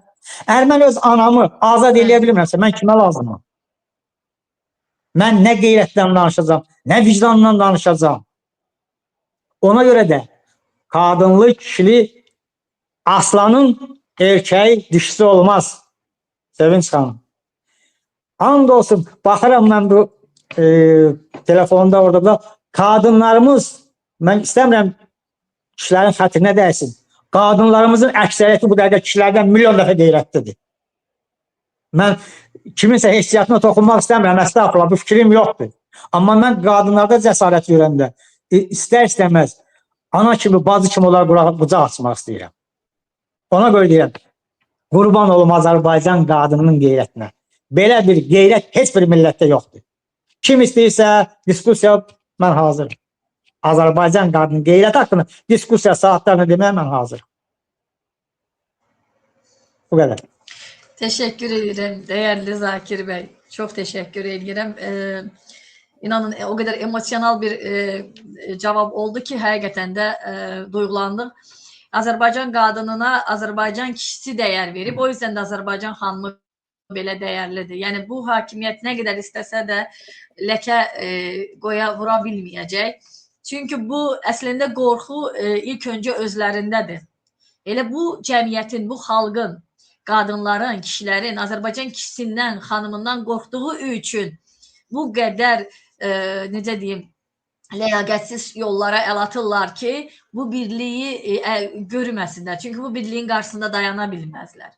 Əgər mən öz anamı azad eləyə bilmirəmsə, mən kimə lazımam? Mən nə qeyrətdən danışacağam, nə vicdandan danışacağam. Ona görə də qadınlı, kişili aslanın erkəyi dişisi olmaz. Sevinç xanım. And olsun, baxıram mən bu telefonda orada da qadınlarımız, mən istəmirəm kişilərin xətrinə dəysin. Qadınlarımızın əksəriyyəti bu dəqiqə kişilərdən milyon dəfə qeyrətlidir. Mən kiminsə heysiyyatına toxunmaq istəmirəm, əstəğfurullah, bu fikrim yoxdur. Amma mən qadınlarda cəsarət görəndə, istər-istəməz, ana kimi, bacı kimi onlara bucaq açmaq istəyirəm. Ona görə deyirəm, qurban olum Azərbaycan qadınının qeyrətinə. Belə bir qeyrət heç bir millətdə yoxdur. Kim istəyirsə, diskusiya, mən hazırım. Azərbaycan qadının qeyrət haqqında diskusiya saatlarını deməyə mən hazırım. Bu qədər. Teşekkür ederim değerli Zakir Bey. Çok teşekkür ederim. İnanın o kadar emosyonel bir cevap oldu ki hakikaten de duygulandık. Azerbaycan qadınına Azerbaycan kişisi değer verip o yüzden de Azerbaycan xanımı belə değerlidir. Yani bu hakimiyyət nə qədər istəsə də ləkə vura bilməyəcək. Çünkü bu əslində qorxu ilk öncə özlərindədir. Elə bu cəmiyyətin, bu xalqın, qadınların, kişilərin Azərbaycan kişisindən, xanımından qorxduğu üçün bu qədər, necə deyim, ləyaqətsiz yollara əl atırlar ki, bu birliyi görməsinlər. Çünki bu birliyin qarşısında dayana bilməzlər.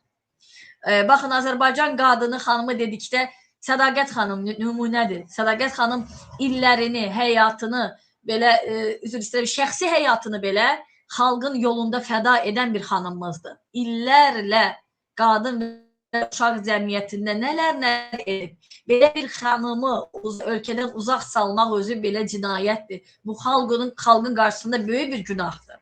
Baxın, Azərbaycan qadını, xanımı dedikdə Sədaqət xanım nümunədir. Sədaqət xanım illərini, həyatını, belə, üzr istəyirəm, şəxsi həyatını belə xalqın yolunda fəda edən bir xanımımızdır. İllərlə qadın və uşaq cəmiyyətində nələr edib. Belə bir xanımı ölkədən uzaq salmaq özü belə cinayətdir. Bu xalqın qarşısında böyük bir günahdır.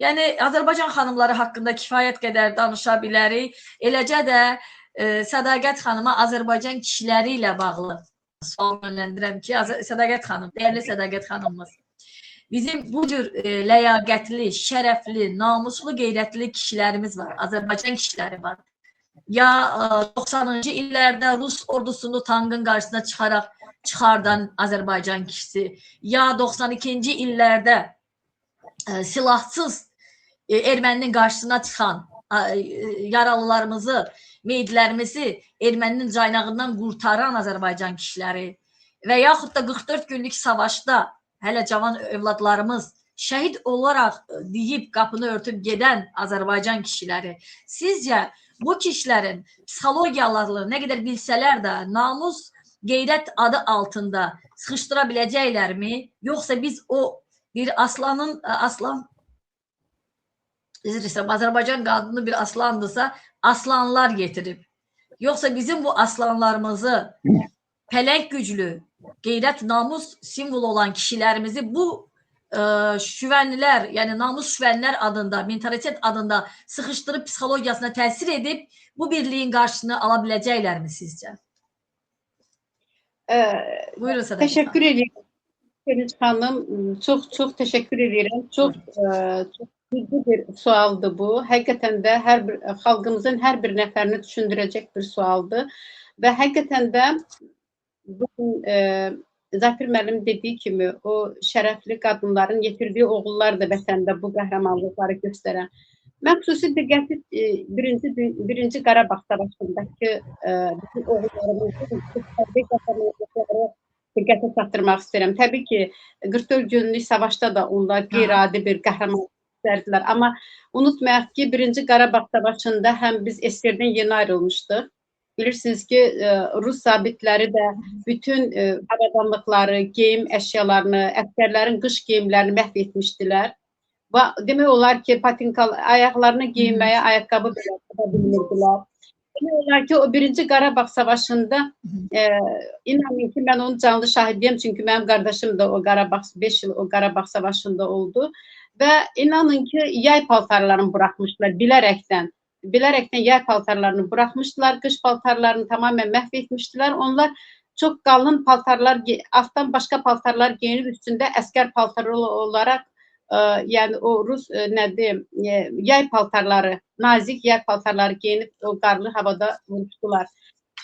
Yəni, Azərbaycan xanımları haqqında kifayət qədər danışa bilərik. Eləcə də Sədaqət xanıma Azərbaycan kişiləri ilə bağlı sual yönləndirəm ki, Sədaqət xanım, dəyərli Sədaqət xanımımız, bizim bu cür ləyaqətli, şərəfli, namuslu, qeyrətli kişilərimiz var. Azərbaycan kişiləri var. Ya 90-cı illərdə Rus ordusunu tankın qarşısına çıxaraq çıxardan Azərbaycan kişisi, ya 92-ci illərdə silahsız erməninin qarşısına çıxan yaralılarımızı, meyidlərimizi erməninin caynağından qurtaran Azərbaycan kişiləri və yaxud da 44 günlük savaşda hələ cavan övladlarımız şəhid olaraq deyib qapını örtüb gedən Azərbaycan kişiləri, sizcə bu kişilərin psixologiyalarını nə qədər bilsələr də namus, qeyrət adı altında sıxışdıra biləcəklərmi? Yoxsa biz o bir aslan Azərbaycan qadını bir aslandısa aslanlar getirib. Yoxsa bizim bu aslanlarımızı pələng güclü, qeyrət, namus simvolu olan kişilərimizi bu şüvənlilər, yəni namus şüvənlər adında, mentalitet adında sıxışdırıb psixologiyasına təsir edib bu birliyin qarşısını ala biləcəklərmi sizcə? Buyurun Sədə. Təşəkkür edirəm. Sevinç xanım, çox təşəkkür edirəm. Çox ciddi bir sualdır bu. Həqiqətən də xalqımızın hər bir nəfərini düşündürəcək bir sualdır. Və həqiqətən də bugün Zafir müəllim dediyi kimi o şərəfli qadınların yetirdiyi oğullar da vətəndə bu qəhrəmanlıqları göstərən. Mən xüsusi diqqəti birinci Qarabağ savaşındakı bütün oğullarımızın diqqətə çatdırmaq istəyirəm. Təbii ki, 44 günlük savaşda da onlar qeyri-adi bir qəhrəmanlıq göstərdilər. Amma unutmayaq ki, birinci Qarabağ savaşında həm biz SSR-dən yeni ayrılmışdıq. Bilirsiniz ki, Rus zabitləri də bütün avadanlıqları, geyim əşyalarını, əskərlərin qış geyimlərini məhv etmişdilər. Demək olar ki, ayaqlarına geyinməyə ayaqqabı belə tapa bilmirdilər. Demək olar ki, o birinci Qarabağ savaşında inanın ki, mən onun canlı şahidiyəm, çünki mənim qardaşım da o 5 il o Qarabağ savaşında oldu və inanın ki, yay paltarlarını buraxmışlar bilərəkdən. Bilərəkdən yay paltarlarını buraxmışdılar, qış paltarlarını tamamen məhv etmişdilər. Onlar çox qalın paltarlar, altdan başqa paltarlar geyinib üstündə əskər paltarı olaraq, yəni o Rus yay paltarları, nazik yay paltarları geyinib o qarlı havada vuruşdular.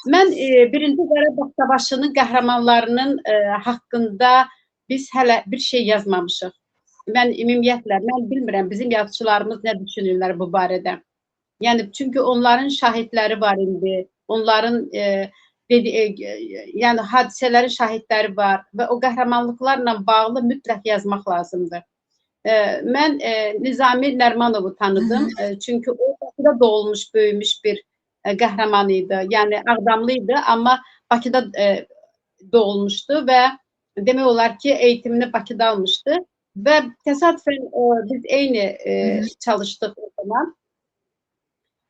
Mən birinci Qarabağ savaşının qəhrəmanlarının haqqında biz hələ bir şey yazmamışıq. Mən ümumiyyətlə, mən bilmirəm bizim yazıçılarımız nə düşünürlər bu barədə. Yəni, çünki onların şahidləri var indi, onların yəni hadisələrin şahidləri var və o qəhrəmanlıqlarla bağlı mütləq yazmaq lazımdır. Mən Nizami Nərmanovu tanıdım, çünki o Bakıda doğulmuş, böyümüş bir qəhrəman idi. Yəni, Ağdamlı idi, amma Bakıda doğulmuşdu və demək olar ki, eğitimini Bakıda almışdı və təsadüfən biz eyni çalışdıq o zaman.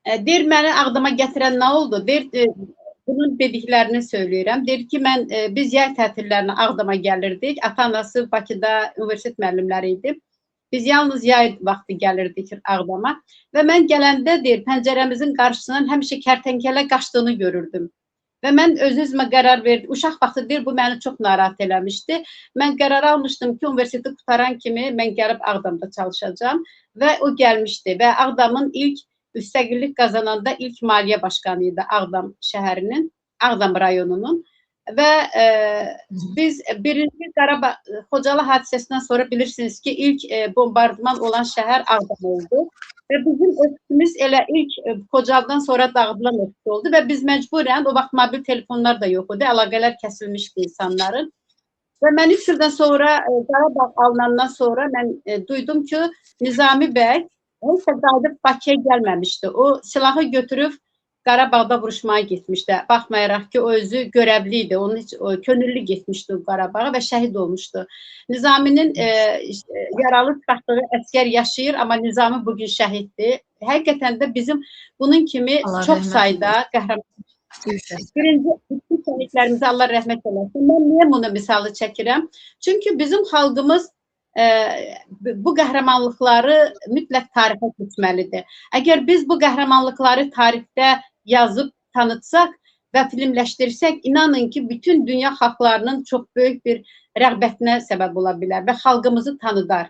Deyir, məni Ağdama gətirən nə oldu? Deyir, bunun dediklərini söyləyirəm. Deyir ki, biz yay tətillərinə Ağdama gəlirdik. Ata-anası Bakıda universitet müəllimləri idi. Biz yalnız yay vaxtı gəlirdik Ağdama. Və mən gələndə, deyir, pəncərəmizin qarşısından həmişə kərtənkələ qaçdığını görürdüm. Və mən öz-özümə qərar verdim. Uşaq vaxtı, deyir, bu məni çox narahat eləmişdi. Mən qərar almışdım ki, universiteti qutaran kimi mən gəlib Ağdamda çalışacağam. Və o gəlmişdi və Ağdamın ilk müstəqillik qazananda ilk maliyyə başqanı idi Ağdam şəhərinin, Ağdam rayonunun və biz birinci Qarabağ Xocalı hadisəsindən sonra bilirsiniz ki, ilk bombardman olan şəhər Ağdam oldu və bizim ölkümüz elə ilk Xocalıdan sonra dağıdılan ölkü oldu və biz məcburən, o vaxt mobil telefonlar da yox idi, əlaqələr kəsilmişdi insanların və mən 3 ildən sonra Qarabağ alınandan sonra mən duydum ki, Nizami bəy neyse qayıdıb Bakıya gəlməmişdi. O silahı götürüb Qarabağda vuruşmaya getmişdi. Baxmayaraq ki, o özü görevli idi. Onun heç könüllü getmişdi Qarabağa və şəhid olmuşdu. Nizaminin yaralı çıxartdığı əskər yaşayır, amma Nizami bugün şəhiddir. Həqiqətən də bizim bunun kimi çox sayda qəhrəman. Birinci şəhidlərimizi Allah rəhmət eləsin. Mən niyə bunu misalı çəkirəm? Çünki bizim xalqımız bu qəhrəmanlıqları mütləq tarixə keçməlidir. Əgər biz bu qəhrəmanlıqları tarixdə yazıb tanıtsaq və filmləşdirsək, inanın ki, bütün dünya xalqlarının çox böyük bir rəğbətinə səbəb ola bilər və xalqımızı tanıdar.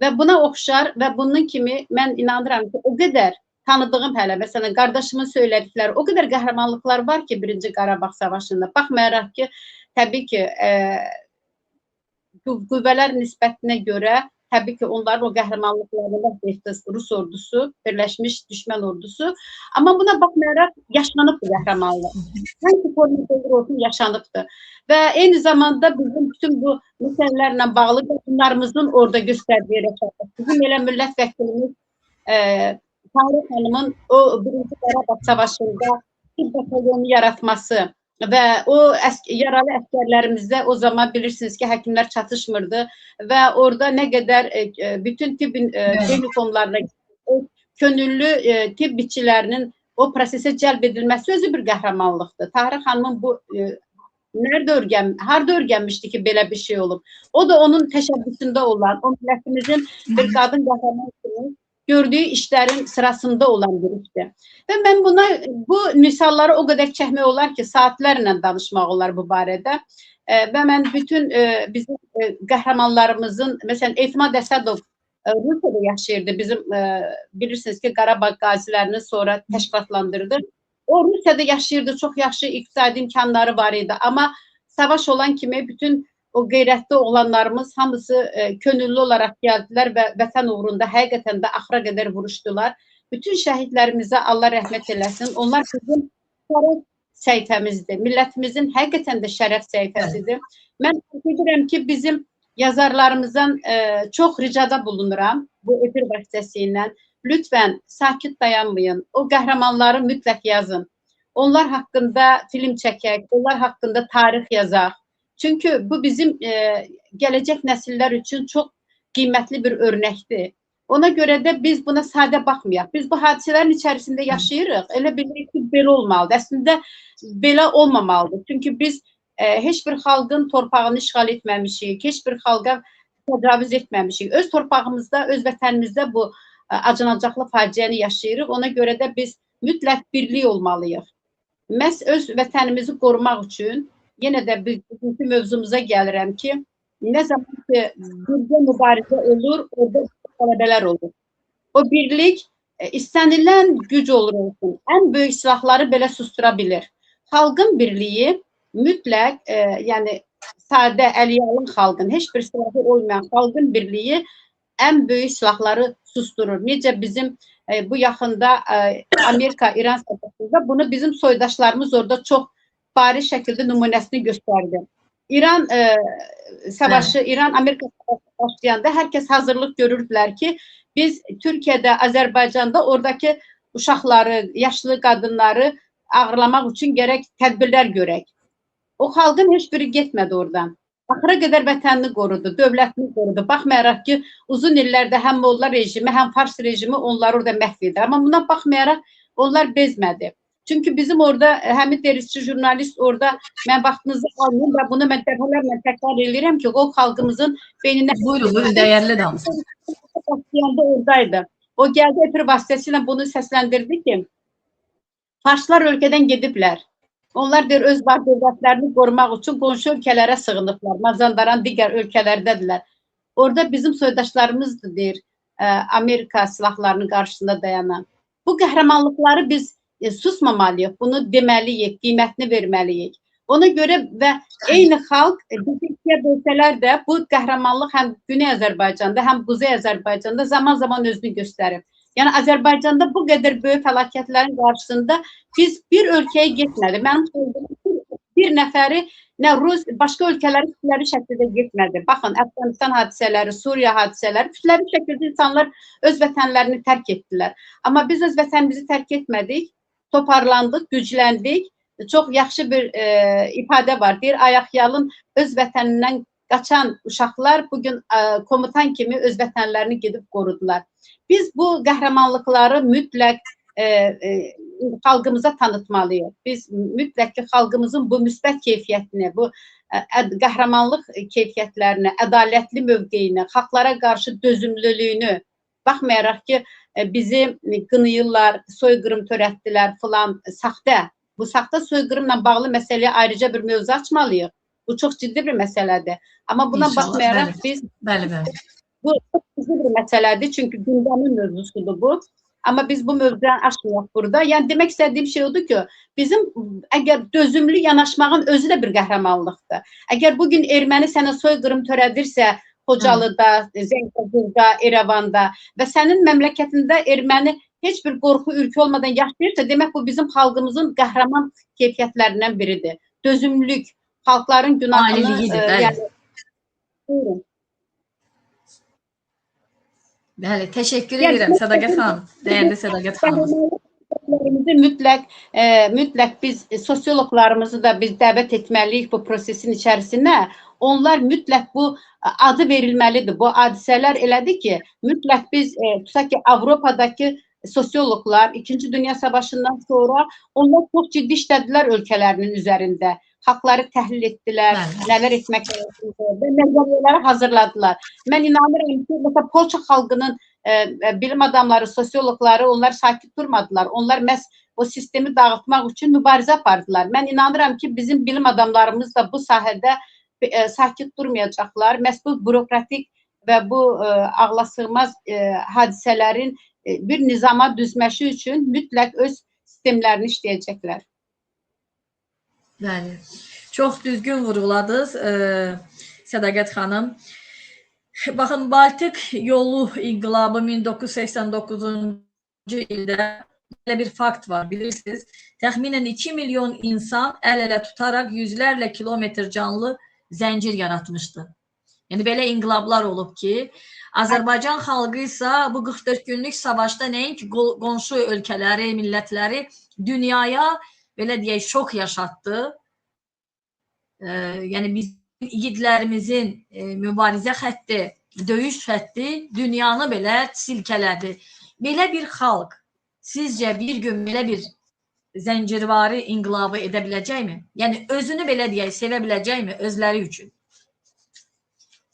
Və buna oxşar və bunun kimi mən inanıram ki, o qədər tanıdığım hələ, məsələn, qardaşımın söylədikləri o qədər qəhrəmanlıqlar var ki, 1-ci Qarabağ savaşında. Baxmayaraq ki, təbii ki, qüvvələr nisbətinə görə təbii ki, onların o qəhrəmanlıqlarına Rus ordusu, Birləşmiş Düşmən ordusu. Amma buna baxmayaraq yaşanıb bu qəhrəmanlıq. Hangi formada olsun yaşanıbdır. Və eyni zamanda bizim bütün bu məsələlərlə bağlı qadınlarımızın orada göstərdiyi rəqabət. Bizim elə millət vəkilimiz Tanrı xanımın o 1-ci Qarabağ savaşında bir batalyonu yaratması və o yaralı əskərlərimizdə o zaman bilirsiniz ki, həkimlər çatışmırdı və orada nə qədər bütün tibb uniformlarla könüllü tibb işçilərinin o prosesə cəlb edilməsi özü bir qəhrəmanlıqdır. Tanrı xanımın bu harda öyrənmişdi ki, belə bir şey olub? O da onun təşəbbüsündə olan, o millətimizin bir qadın qəhrəman kimi gördüyü işlərin sırasında olan bir işdir. Və mən bu misalları o qədər çəkmək olar ki, saatlərlə danışmaq olar bu barədə. Və mən bütün bizim qəhrəmanlarımızın, məsələn, Etimad Əsədov Rusiyada yaşayırdı. Bizim bilirsiniz ki, Qarabağ qazilərini sonra təşkilatlandırdı. O Rusiyada yaşayırdı, çox yaxşı iqtisadi imkanları var idi. Amma savaş olan kimi bütün o qeyrətli oğlanlarımız hamısı könüllü olaraq gəldilər və vətən uğrunda həqiqətən də axıra qədər vuruşdular. Bütün şəhidlərimizə Allah rəhmət eləsin. Onlar bizim şərəf səhifəmizdir. Millətimizin həqiqətən də şərəf səhifəsidir. Mən edirəm ki, bizim yazarlarımızdan çox ricada bulunuram bu efir vasitəsilə. Lütfən sakit dayanmayın. O qəhrəmanları mütləq yazın. Onlar haqqında film çəkək, onlar haqqında tarix yazaq. Çünki bu bizim gələcək nəsillər üçün çox qiymətli bir örnəkdir. Ona görə də biz buna sadə baxmayaq. Biz bu hadisələrin içərisində yaşayırıq. Elə bilirik ki, belə olmalıdır. Əslində belə olmamalıdır. Çünki biz heç bir xalqın torpağını işğal etməmişik, heç bir xalqa təcavüz etməmişik. Öz torpağımızda, öz vətənimizdə bu acınacaqlı faciəni yaşayırıq. Ona görə də biz mütləq birlik olmalıyıq. Məhz öz vətənimizi qorumaq üçün yenə də bugünkü mövzumuza gəlirəm ki, nə zaman ki, birgə mübarizə olur, orada tələbələr olur. O birlik istənilən güc olur olsun. Ən böyük silahları belə sustura bilir. Xalqın birliyi mütləq, yəni sadə, əliyalın xalqın, heç bir silahı olmayan xalqın birliyi ən böyük silahları susturur. Necə bizim bu yaxında Amerika-İran savaşında bunu bizim soydaşlarımız orada çox bariz şəkildə nümunəsini göstərdi. İran savaşı, İran-Amerika savaşı başlayanda hər kəs hazırlıq görürdülər ki, biz Türkiyədə, Azərbaycanda oradakı uşaqları, yaşlı qadınları ağırlamaq üçün gərək tədbirlər görək. O xalqın heç biri getmədi oradan. Axıra qədər vətənini qorudu, dövlətini qorudu. Baxmayaraq ki, uzun illərdə həm Molla rejimi, həm Fars rejimi onları orada məhv edir. Amma buna baxmayaraq onlar bezmədi. Çünki bizim orada həmin dərişçi jurnalist orada mən vaxtınızı almayım və bunu mən dəfələrlə təkrar edirəm ki, o xalqımızın beyninə... Buyurun, dəyərli danışın. Oradaydı. O gəldi efir vasitəsilə bunu səsləndirdi ki, Farslar ölkədən gediblər. Onlar deyir, öz var dövlətlərini qorumaq üçün qonşu ölkələrə sığınıblar. Mazandaran digər ölkələrdədirlər. Orada bizim soydaşlarımızdır, deyir, Amerika silahlarının qarşısında dayanan. Bu qəhrəmanlıqları biz susmamalıyıq, bunu deməliyik, qiymətini verməliyik. Ona görə və eyni xalq, ikiyə bölsələr də bu qəhrəmanlıq həm Güney Azərbaycanda, həm Quzey Azərbaycanda zaman-zaman özünü göstərir. Yəni, Azərbaycanda bu qədər böyük fəlakətlərin qarşısında biz bir ölkəyə getmədi. Mənim söylədiyim bir nəfəri başqa ölkələri kütləvi şəkildə getmədi. Baxın, Əfqanistan hadisələri, Suriya hadisələri, kütləvi şəkildə insanlar öz vətənlərini tərk etdilər. Amma biz öz vətənimizi tərk etmədik, toparlandıq, gücləndik. Çox yaxşı bir ifadə var. Deyir, ayaqyalın öz vətənindən qaçan uşaqlar bugün komutan kimi öz vətənlərini gedib qorudular. Biz bu qəhrəmanlıqları mütləq xalqımıza tanıtmalıyıq. Biz mütləq ki, xalqımızın bu müsbət keyfiyyətini, bu qəhrəmanlıq keyfiyyətlərini, ədalətli mövqeyini, xalqlara qarşı dözümlülüyünü, baxmayaraq ki, bizi qınayırlar, soyqırım törətdilər filan, saxta. Bu saxta soyqırımla bağlı məsələyə ayrıca bir mövzu açmalıyıq. Bu çox ciddi bir məsələdir. Amma buna baxmayaraq biz... Bu çox ciddi bir məsələdir, çünki gündəmin mövzusudur bu. Amma biz bu mövzudan aşmıyıq burada. Yəni demək istədiyim şey odur ki, bizim əgər dözümlü yanaşmağın özü də bir qəhrəmanlıqdır. Əgər bugün erməni sənə soyqırım törədirsə, Xocalıda, Zəngəzurda, İrəvanda və sənin məmləkətində erməni heç bir qorxu, ürkü olmadan yaşayırsa, demək bu bizim xalqımızın qəhrəman keyfiyyətlərindən biridir. Dözümlülük, xalqların günahını... Aililiyidir, bəli. Yəni, buyurun. Bəli, təşəkkür edirəm Sədaqət xanım, dəyərli Sədaqət xanım. Mütləq biz sosioloqlarımızı da biz dəvət etməliyik bu prosesin içərisinə. Onlar mütləq bu adı verilməlidir. Bu hadisələr elədir ki, mütləq biz tutaq ki, Avropadakı sosioloqlar 2-ci Dünya Savaşından sonra onlar çox ciddi işlədilər ölkələrinin üzərində. Haqları təhlil etdilər, nələr etmək və nəzəriyyələri hazırladılar. Mən inanıram ki, mesela Polşa xalqının bilim adamları, sosioloqları onlar sakit durmadılar. Onlar məhz o sistemi dağıtmaq üçün mübarizə apardılar. Mən inanıram ki, bizim bilim adamlarımız da bu sahədə sakit durmayacaqlar. Məhz bu bürokratik və bu ağlasığmaz hadisələrin bir nizama düzməşi üçün mütləq öz sistemlərini işləyəcəklər. Bəli. Çox düzgün vurğuladınız Sədaqət xanım. Baxın, Baltik yolu inqilabı 1989-cu ildə belə bir fakt var, bilirsiniz. Təxminən 2 milyon insan əl-ələ tutaraq yüzlərlə kilometr canlı zəncir yaratmışdı. Yəni belə inqilablar olub ki, Azərbaycan xalqı isə bu 44 günlük savaşda nəinki qonşu ölkələri, millətləri dünyaya belə deyək, şok yaşatdı. Yəni biz igidlərimizin mübarizə xətti, döyüş xətti dünyanı belə silkələdi. Belə bir xalq sizcə bir gün belə bir zəncirvari inqilabı edə biləcəkmi? Yəni özünü belə deyək, sevə biləcəkmi özləri üçün?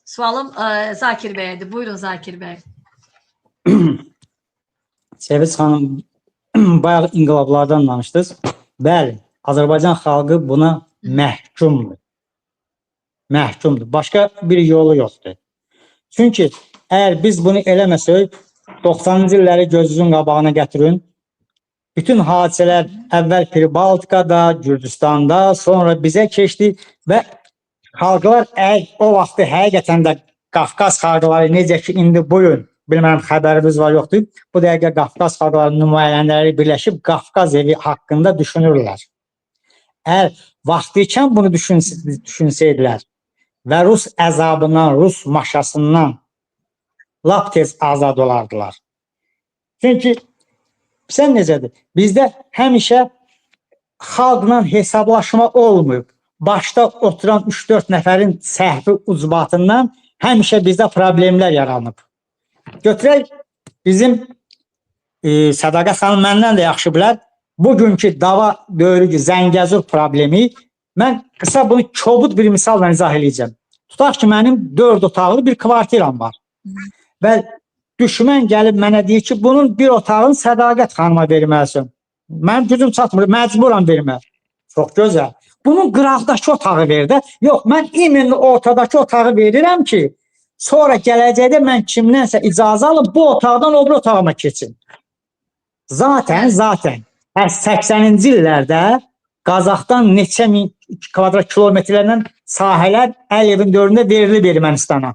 Sualım Zakir bəyədir. Buyurun Zakir bəy. Sevinç xanım, bayaq inqilablardan danışdınız. Bəli, Azərbaycan xalqı buna məhkumdur. Məhkumdur. Başqa bir yolu yoxdur. Çünki əgər biz bunu eləməsək, 90-cı illəri gözünüzün qabağına gətirin. Bütün hadisələr əvvəl Pribaltikada, Gürcüstanda, sonra bizə keçdi və xalqlar o vaxtı həqiqətən də Qafqaz xalqları necə ki, indi bugün bilməm xəbərimiz var yoxdur. Bu dəqiqə Qafqaz xalqları nümayəndələri birləşib Qafqaz evi haqqında düşünürlər. Əgər vaxtı bunu düşünsəydilər və Rus əzabından, Rus maşasından lap tez azad olardılar. Çünki sən necədir? Bizdə həmişə xalqla hesablaşma olmayıb. Başda oturan 3-4 nəfərin səhvi ucbatından həmişə bizdə problemlər yaranıb. Götürək, bizim Sədaqət xanım məndən də yaxşı bilər, bugünkü dava dövrü Zəngəzur problemi, mən qısa bunu kobud bir misalla izah edəcəm. Tutaq ki, mənim 4 otaqlı bir kvartiram var. Və düşmən gəlib mənə deyir ki, bunun bir otağını Sədaqət xanıma verməlisən. Mənim gücüm çatmır, məcburam vermək. Çox gözəl. Bunun qıraqdakı otağı ver də. Yox, mən iminli ortadakı otağı verirəm ki, sonra gələcəkdə mən kimdənsə icazə alıb bu otaqdan o bir otağıma keçin. Zaten 80-ci illərdə Qazaxdan neçə min kvadrat kilometrlərdən sahələr Əliyevin dövründə verilib Ermənistana.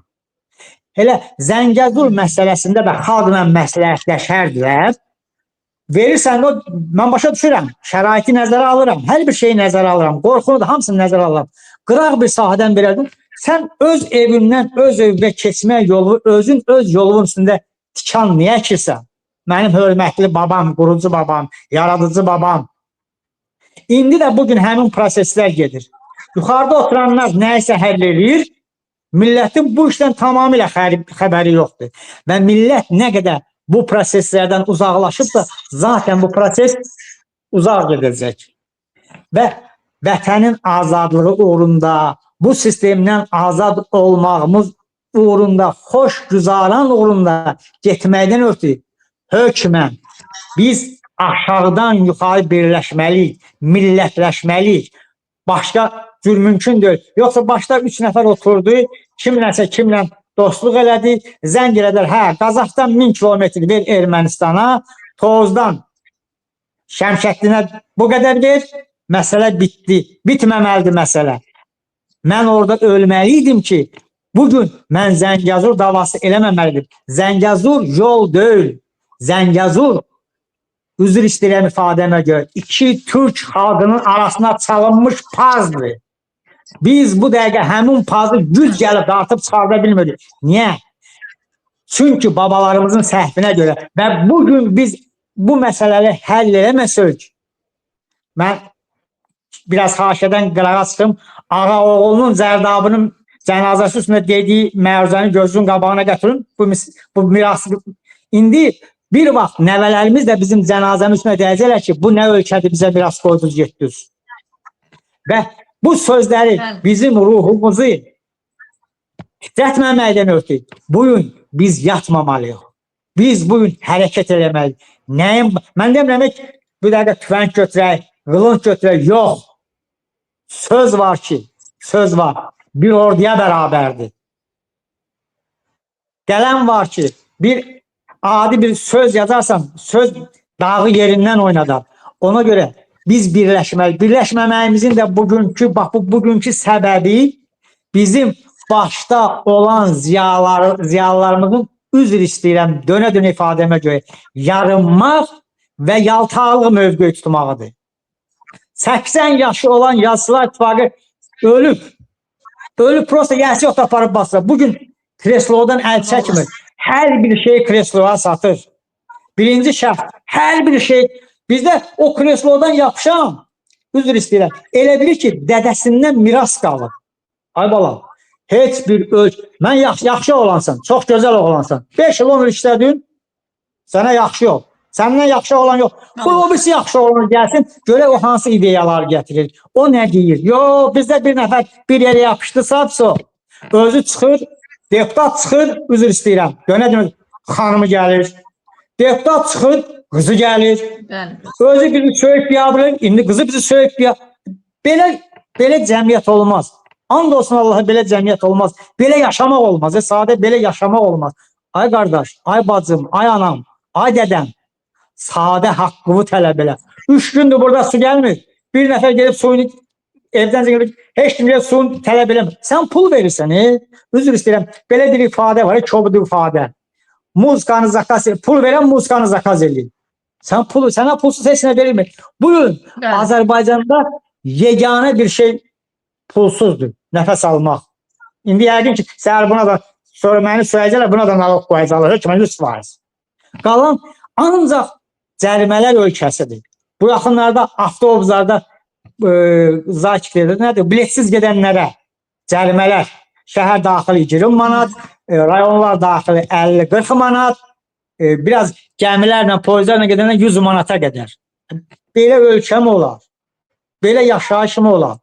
Elə Zəngəzur məsələsində də xalqla məsləhətləşərdilər. Verirsən, mən başa düşürəm, şəraiti nəzərə alıram, hər bir şeyi nəzərə alıram, qorxunu da hamısını nəzərə alıram. Qıraq bir sahədən verərdim, sən öz evindən öz evə keçmək yolu, özün öz yolun üstündə tikan niyə kirsən? Mənim hörmətli babam, qurucu babam, yaradıcı babam. İndi də bugün həmin proseslər gedir. Yuxarıda oturanlar nəyisə həll edir, millətin bu işdən tamamilə xəbəri yoxdur. Və millət nə qədər bu proseslərdən uzaqlaşıb da zaten bu proses uzaq gedəcək. Və vətənin azadlığı uğrunda, bu sistemdən azad olmağımız uğrunda, xoş güzaran uğrunda getməkdən ötürü hökmən biz aşağıdan yuxarı birləşməliyik, millətləşməliyik. Başqa cür mümkün deyil. Yoxsa başda 3 nəfər oturdu, kimlə dostluq elədi, zəng elədilər, hə, Qazaxdan 1000 kilometr ver Ermənistana, Tozdan Şəmşəddinə bu qədər ver, məsələ bitdi. Bitməməlidir məsələ. Mən orada ölməliydim ki, bugün mən Zəngəzur davası eləməməlidim. Zəngəzur yol deyil. Zəngəzur, üzr istəyirəm ifadəmə görə, iki türk xalqının arasına çalınmış pazdır. Biz bu dəqiqə həmin pazı güc gəlib dartıb çıxarda bilmirik. Niyə? Çünki babalarımızın səhvinə görə və bugün biz bu məsələləri həll eləməsək, mən biraz haşədən qırağa çıxım, Ağa oğlunun Zərdabının cənazəsi üstündə dediyi məruzəni gözünün qabağına gətirin, bu mirası. İndi bir vaxt nəvələrimiz də bizim cənazənin üstünə deyəcəklər ki, bu nə ölkədir, bizə miras qoydunuz, getdiniz. Və bu sözləri bizim ruhumuzu titrətməməkdən ötürü bugün biz yatmamalıyıq. Biz bugün hərəkət eləməliyik. Mən demirəm ki, bir dəqiqə tüfəng götürək, qılınc götürək, yox. Söz var ki, söz var, bir orduya bərabərdir. Qələm var ki, adi bir söz yazarsan, söz dağı yerindən oynadar. Ona görə biz birləşməliyik. Birləşməməyimizin də bugünkü səbəbi bizim başda olan ziyalılarımızın, üzr istəyirəm, dönə-dönə ifadəmə görə, yarınmaq və yaltaqlıq mövqeyi tutmağıdır. 80 yaşı olan Yazıçılar İttifaqı ölüb. Ölüb prosta yəsi yoxda aparıb basır. Bugün kreslodan əl çəkmir. Hər bir şey kresloya satır. Birinci şərt, hər bir şey. Bizdə o kreslodan yapışan, üzr istəyirəm, elə bilir ki, dədəsindən miras qalır. Ay balam, heç bir mən yaxşı oğlansan, çox gözəl oğlansan. 5 il 10 il işlədin, sənə yaxşı yox. Səndən yaxşı olan yox. O birisi yaxşı olan gəlsin, görə o hansı ideyalar gətirir. O nə deyir? Yox, bizdə bir nəfər bir yerə yapışdı, satsa, özü çıxır, deputat çıxır, üzr istəyirəm, dönə-dönə xanımı gəlir. Deputat çıxır, qızı gəlir. Özü bizi söyüb biabılır, indi qızı bizi söyüb biabılır. Belə cəmiyyət olmaz. And olsun Allah'a, belə cəmiyyət olmaz. Belə yaşamaq olmaz. Sadə belə yaşamaq olmaz. Ay qardaş, ay bacım, ay anam, ay dədəm, sadə haqqımı tələb elə. 3 gündür burada su gəlmir. Bir nəfər gelib suyunu evdən çəkir, heç kim gelib suyunu tələb eləmir. Sən pul verirsən, üzr istəyirəm. Belə bir ifadə var, kobud ifadə. Muzikanı zakaz edir. Pul verən muzikanı zakaz edir. Sənə pulsuz heç nə verilmir. Bugün Azərbaycanda yeganə bir şey pulsuzdur. Nəfəs almaq. İndi yəqin ki, səhər buna da sonra məni söyləyəcəklər, buna da nalıq qoyacaqlar. Hökmən 100%. Qalan ancaq cərimələr ölkəsidir. Bu yaxınlarda avtobuslarda zakirdir, nədir? Biletsiz gedənlərə cərimələr, şəhər daxili 20 manat, rayonlar daxili 50-40 manat, biraz gəmilərlə, poizlərlə gedənlər 100 manata qədər. Belə ölkəm olar, belə yaşayışım olar.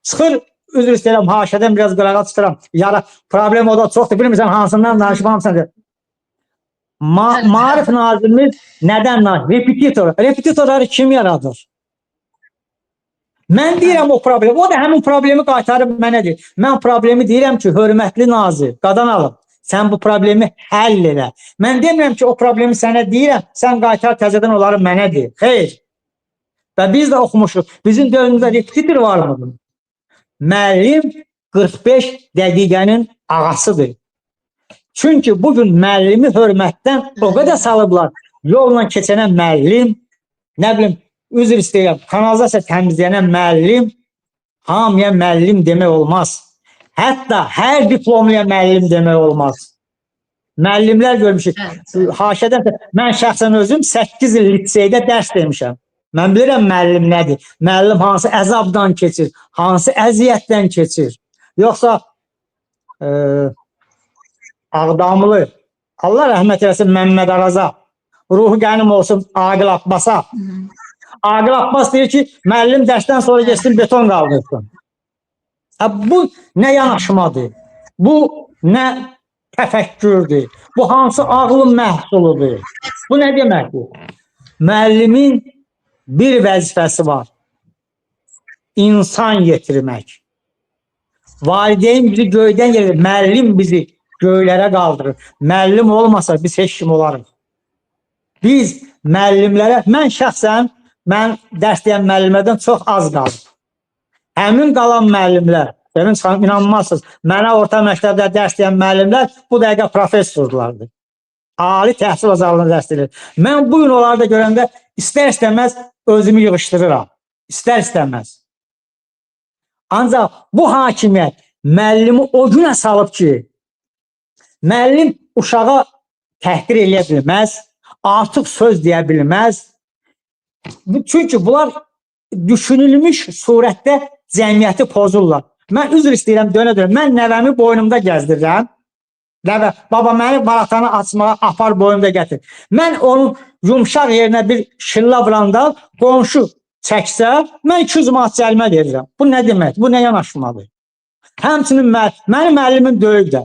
Çıxır, üzr istəyirəm, haşədən biraz qırağa çıxıram. Yara, problem o da çoxdur, bilmirsən hansından danışım, hamısından. Maarif nazirimiz nədən nazir? Repetitor. Repetitorları kim yaradır? Mən deyirəm o problemi, o da həmin problemi qaytarıb mənədir. Mən problemi deyirəm ki, hörmətli nazir, qadan alıb, sən bu problemi həll elə. Mən demirəm ki, o problemi sənə deyirəm, sən qaytar təzədən onları mənədir. Xeyr. Və biz də oxumuşuq. Bizim dövrümüzdə repetitor var mıdır? Müəllim 45 dəqiqənin ağasıdır. Çünki bugün müəllimi hörmətdən o qədər salıblar. Yolla keçənə müəllim, nə bilim, üzr istəyirəm, kanalizasiya təmizləyənə müəllim, hamıya müəllim demək olmaz. Hətta hər diplomluya müəllim demək olmaz. Müəllimlər görmüşük. Haşədən, mən şəxsən özüm 8 il liseydə dərs demişəm. Mən bilirəm müəllim nədir? Müəllim hansı əzabdan keçir, hansı əziyyətdən keçir. Yoxsa Ağdamlı, Allah rəhmət eləsin Məmməd Araza, ruhu qənim olsun Aqil Abbasa. Aqil Abbas deyir ki, müəllim dərsdən sonra geçsin beton qaldırsın. Bu nə yanaşmadır? Bu nə təfəkkürdür? Bu hansı ağlın məhsuludur? Bu nə deməkdir? Müəllimin bir vəzifəsi var. İnsan yetirmək. Valideyn bizi göydən gelir, müəllim bizi göylərə qaldırır. Müəllim olmasa biz heç kim olarıq. Biz müəllimlərə, mən şəxsən, mən dərs deyən müəllimlərdən çox az qaldım. Həmin qalan müəllimlər, Sevinç xanım, inanmazsınız, mənə orta məktəbdə dərs deyən müəllimlər bu dəqiqə professorlardır. Ali təhsil ocaqlarında dərs deyir. Mən bu gün onları da görəndə istər-istəməz özümü yığışdırıram. İstər-istəməz. Ancaq bu hakimiyyət müəllimi o günə salıb ki, müəllim uşağa təhqir eləyə bilməz, artıq söz deyə bilməz. Çünki bunlar düşünülmüş surətdə cəmiyyəti pozurlar. Mən üzr istəyirəm, dönə-dönə. Mən nəvəmi boynumda gəzdirirəm. Nəvə, baba məni balatanı açmağa apar boynumda gətir. Mən onun yumşaq yerinə bir şilla vuranda qonşu çəksə, mən 200 manat cərimə verirəm. Bu nə demək? Bu nə yanaşmadır? Həmçinin mənim müəllimim döyür də.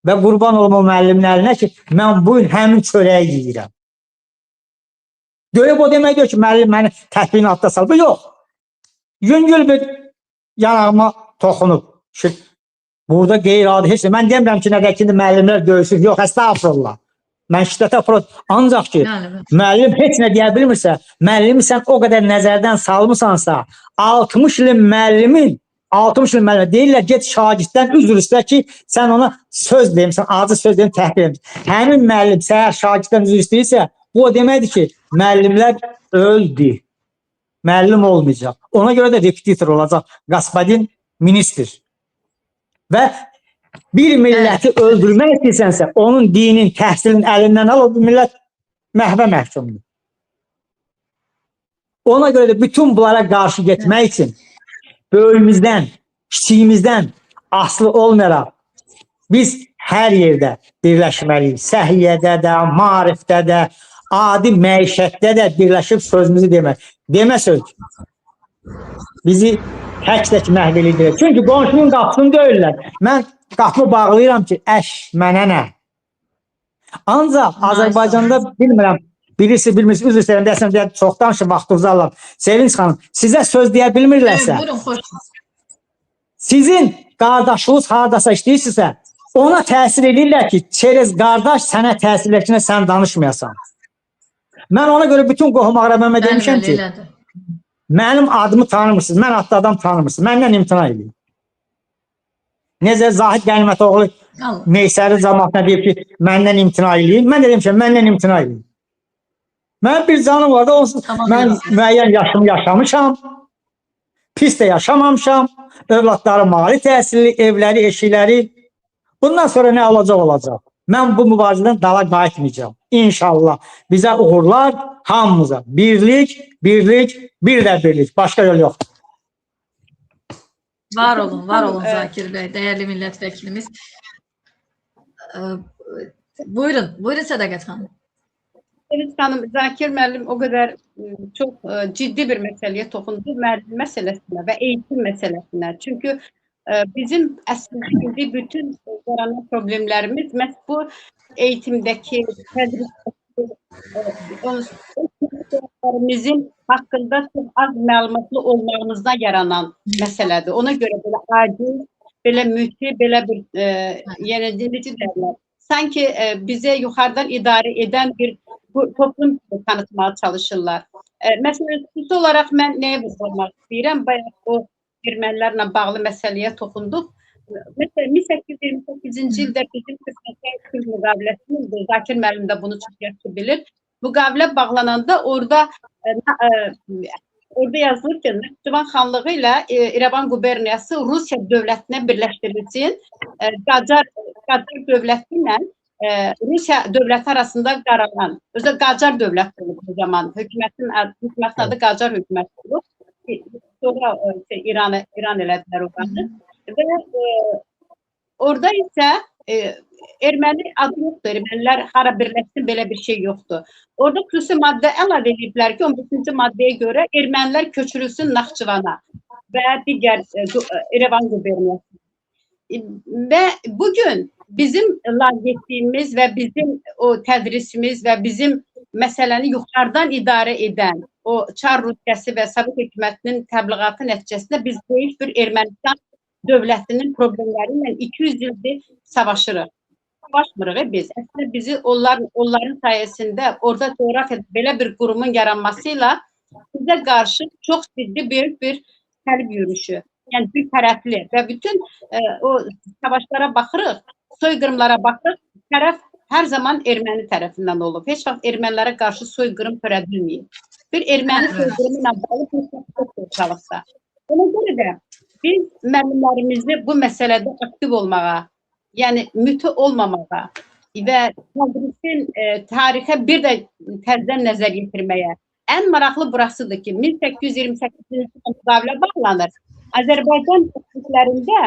Və qurban olum o müəllimin əlinə ki, mən bu gün həmin çörəyi yeyirəm. Döyüb o demək deyir ki, müəllim məni təhqin altında salıb. Yox. Yüngül bir yanağıma toxunub. Burada qeyri-adi heç nə. Mən demirəm ki, nədəkində müəllimlər döyüşür. Yox, əstəğfurullah. Mən şiddətə ancaq ki, müəllim heç nə deyə bilmirsə, müəllimi sən o qədər nəzərdən salmısansa, 60 ilin müəllimin deyirlər, get şagirddən üzr istə ki, sən ona söz deyimsən, acı söz deyim, təhqir edimsən. Həmin müəllim səhər şagirddən üzr istəyirsə, bu o deməkdir ki, müəllimlər öldü. Müəllim olmayacaq. Ona görə də repetitor olacaq. Gospodin ministr. Və bir milləti öldürmək istəyirsənsə, onun dinin, təhsilin əlindən al, o millət məhvə məhkumdur. Ona görə də bütün bunlara qarşı getmək üçün böyümüzdən, kiçiyimizdən asılı olmayaraq biz hər yerdə birləşməliyik. Səhiyyədə də, maarifdə də, adi məişətdə də birləşib sözümüzü demək. Demə söz. Bizi tək-tək məhv edir. Çünki qonşunun qapısını döyürlər. Mən qapımı bağlayıram ki, mənə nə? Ancaq Azərbaycanda bilmirəm, bilirsiz, bilmirsiniz, üzr istəyirəm, deyəsən, çox danışın, vaxtınızı alırlar. Sevinç xanım, sizə söz deyə bilmirlərsə, sizin qardaşınız haradasa işləyirsinizsə, ona təsir edirlər ki, çerez qardaş sənə təsir edir ki, sən danışmayasan. Mən ona görə bütün qohum ağrabəmə demişəm ki, mənim adımı tanımırsınız, mən adlı adam tanımırsınız, məndən imtina edin. Necə Zahid Qənimətoğlu Meysəri cəmaatına deyib ki, məndən imtina edin, mən də demişəm, məndən imtina edin. Mən bir canım var da, onsuz mən müəyyən yaşımı yaşamışam, pis də yaşamamışam, övladlarım ali təhsilli, evləri, eşikləri. Bundan sonra nə olacaq olacaq. Mən bu mübarizədən dala qayıtmayacağım. İnşallah bizə uğurlar, hamımıza. Birlik, bir də birlik. Başqa yol yoxdur. Var olun Zakir bəy, dəyərli millət vəkilimiz. Buyurun Sədaqət xanım. Evet hanım, Zakir müəllim o qədər çox ciddi bir məsələyə toxundu, müəllim məsələsinə və eğitim məsələsinə. Çünki bizim əslində bütün yaranan problemlərimiz məhz bu eğitimdəki tədrislərimizin haqqında çox az məlumatlı olmağımızdan yaranan məsələdir. Ona görə belə acil, belə müti, belə bir yenidirici dərlər. Sanki bizə yuxarıdan idarə edən bir toplum tanıtmaya çalışırlar. Məsələn, xüsusi olaraq mən nəyə vurğulamaq istəyirəm? Bayaq o ermənilərlə bağlı məsələyə toxunduq. Məsələn, 1828-ci ildə bizim Türk müqaviləsidir. Zakir müəllim də bunu çox yaxşı bilir. Müqavilə bağlananda orada yazılır ki, Naxçıvan xanlığı ilə İrəvan quberniyası Rusiya dövlətinə birləşdirilsin. Qacar dövləti ilə Rusiya dövləti arasında qaralan, özü Qacar dövləti olub bu zaman. Hökumətin adı Qacar hökuməti olub. Sonra İran elədilər o qadı. Və orada isə erməni adı yoxdur. Ermənilər hara birləşsin, belə bir şey yoxdur. Orada xüsusi maddə əlavə ediblər ki, 15-ci maddəyə görə ermənilər köçürülsün Naxçıvana və digər İrəvan quberniyası. Və bugün bizim layihətimiz və bizim o tədrisimiz və bizim məsələni yuxarıdan idarə edən o Çar Rusiyası və Sovet hökumətinin təbliğatı nəticəsində biz böyük bir Ermənistan dövlətinin problemləri ilə 200 ildir savaşırıq. savaşmırıq biz. Əslində bizi onların sayəsində orada coğrafiyada belə bir qurumun yaranmasıyla bizə qarşı çox ciddi böyük bir səlb yürüyüşü. Yəni bir tərəfli və bütün o savaşlara baxırıq, soyqırımlara baxırıq, tərəf hər zaman erməni tərəfindən olub. Heç vaxt ermənilərə qarşı soyqırım törədilməyib. Bir erməni soyqırımı ilə bağlı bir çalışsa. Ona görə də biz müəllimlərimizi bu məsələdə aktiv olmağa, yəni mütü olmamağa və tədrisin tarixə bir də təzədən nəzər yetirməyə. Ən maraqlı burasıdır ki, 1828-ci ildə müqavilə bağlanır. Azərbaycan tədrislərində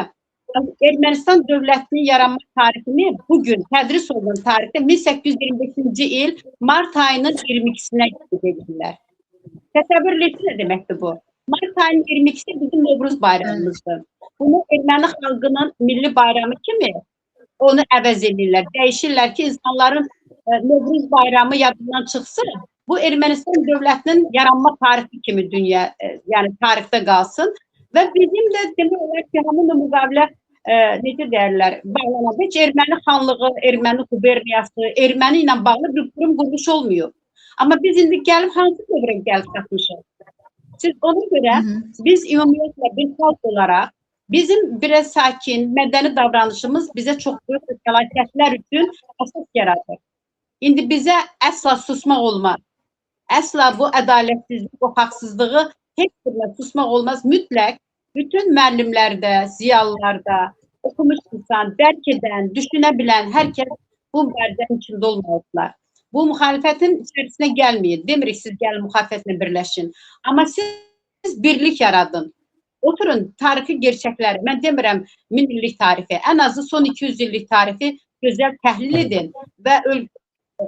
Ermənistan dövlətinin yaranma tarixini bugün tədris olunan tarixdə 1825-ci il mart ayının 22-sinə edirlər. Təsəvvür edirsiniz nə deməkdir bu? Mart ayının 22-si bizim Novruz bayramımızdır. Bunu erməni xalqının milli bayramı kimi onu əvəz edirlər. Dəyişirlər ki, insanların Novruz bayramı yadından çıxsın. Bu Ermənistan dövlətinin yaranma tarixi kimi dünya, yəni tarixdə qalsın. Və bizim də demək olar ki, hamının müqavilə necə deyərlər, bağlananda heç erməni xanlığı, erməni quberniyası, erməni ilə bağlı bir qurum quruluş olmuyor. Amma biz indi gəlib hansı dövrə gəlib çatmışıq? Siz ona görə biz ümumiyyətlə bir xalq olaraq bizim biraz sakin, mədəni davranışımız bizə çox böyük fəlakətlər üçün əsas yaradır. İndi bizə əsla susmaq olmaz. Əsla bu ədalətsizlik, bu haqsızlığı heç birlə susmaq olmaz. Mütləq bütün müəllimlərdə, ziyalılarda, oxumuş insan, dərk edən, düşünə bilən hər kəs bu mübarizənin içində olmalıdırlar. Bu müxalifətin içərisinə gəlməyin. Demirik siz gəlin müxalifətlə birləşin. Amma siz birlik yaradın. Oturun tarixi gerçəkləri. Mən demirəm 1000 illik tarifi. Ən azı son 200 illik tarifi gözəl təhlil edin və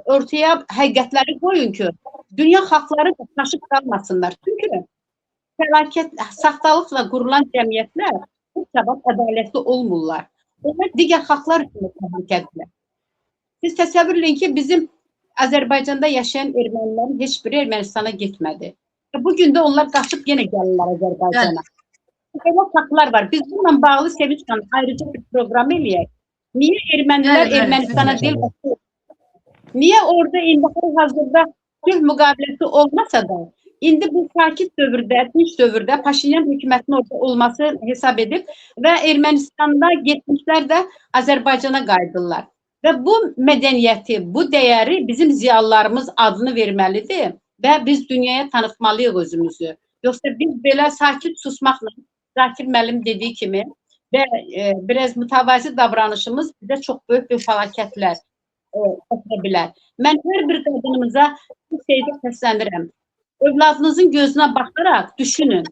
ortaya həqiqətləri qoyun ki, dünya xalqları da taşıb qalmasınlar. Çünki fəlakət, saxtalıqla qurulan cəmiyyətlər bu səbəb ədalətli olmurlar. Onlar digər xalqlar üçün təhlükədirlər. Siz təsəvvür edin ki, bizim Azərbaycanda yaşayan ermənilərin heç biri Ermənistana getmədi. Bugün də onlar qaçıb yenə gəlirlər Azərbaycana. Belə faktlar var. Biz bununla bağlı Sevinçlə ayrıca bir proqram eləyək. Niyə ermənilər Ermənistana deyil? Niyə orada indi hazırda sülh müqaviləsi olmasa da indi bu sakit dövrdə, dinç dövrdə Paşinyan hökumətinin orada olması hesab edib və Ermənistanda getmişlər də Azərbaycana qayıdırlar. Və bu mədəniyyəti, bu dəyəri bizim ziyalılarımız adını verməlidir və biz dünyaya tanıtmalıyıq özümüzü. Yoxsa biz belə sakit susmaqla, Zakir müəllim dediyi kimi və biraz mütəvazi davranışımız bizə çox böyük bir fəlakətlər gətirə bilər. Mən hər bir qadınımıza bu şeydə səslənirəm. Övladınızın gözünə baxaraq düşünün.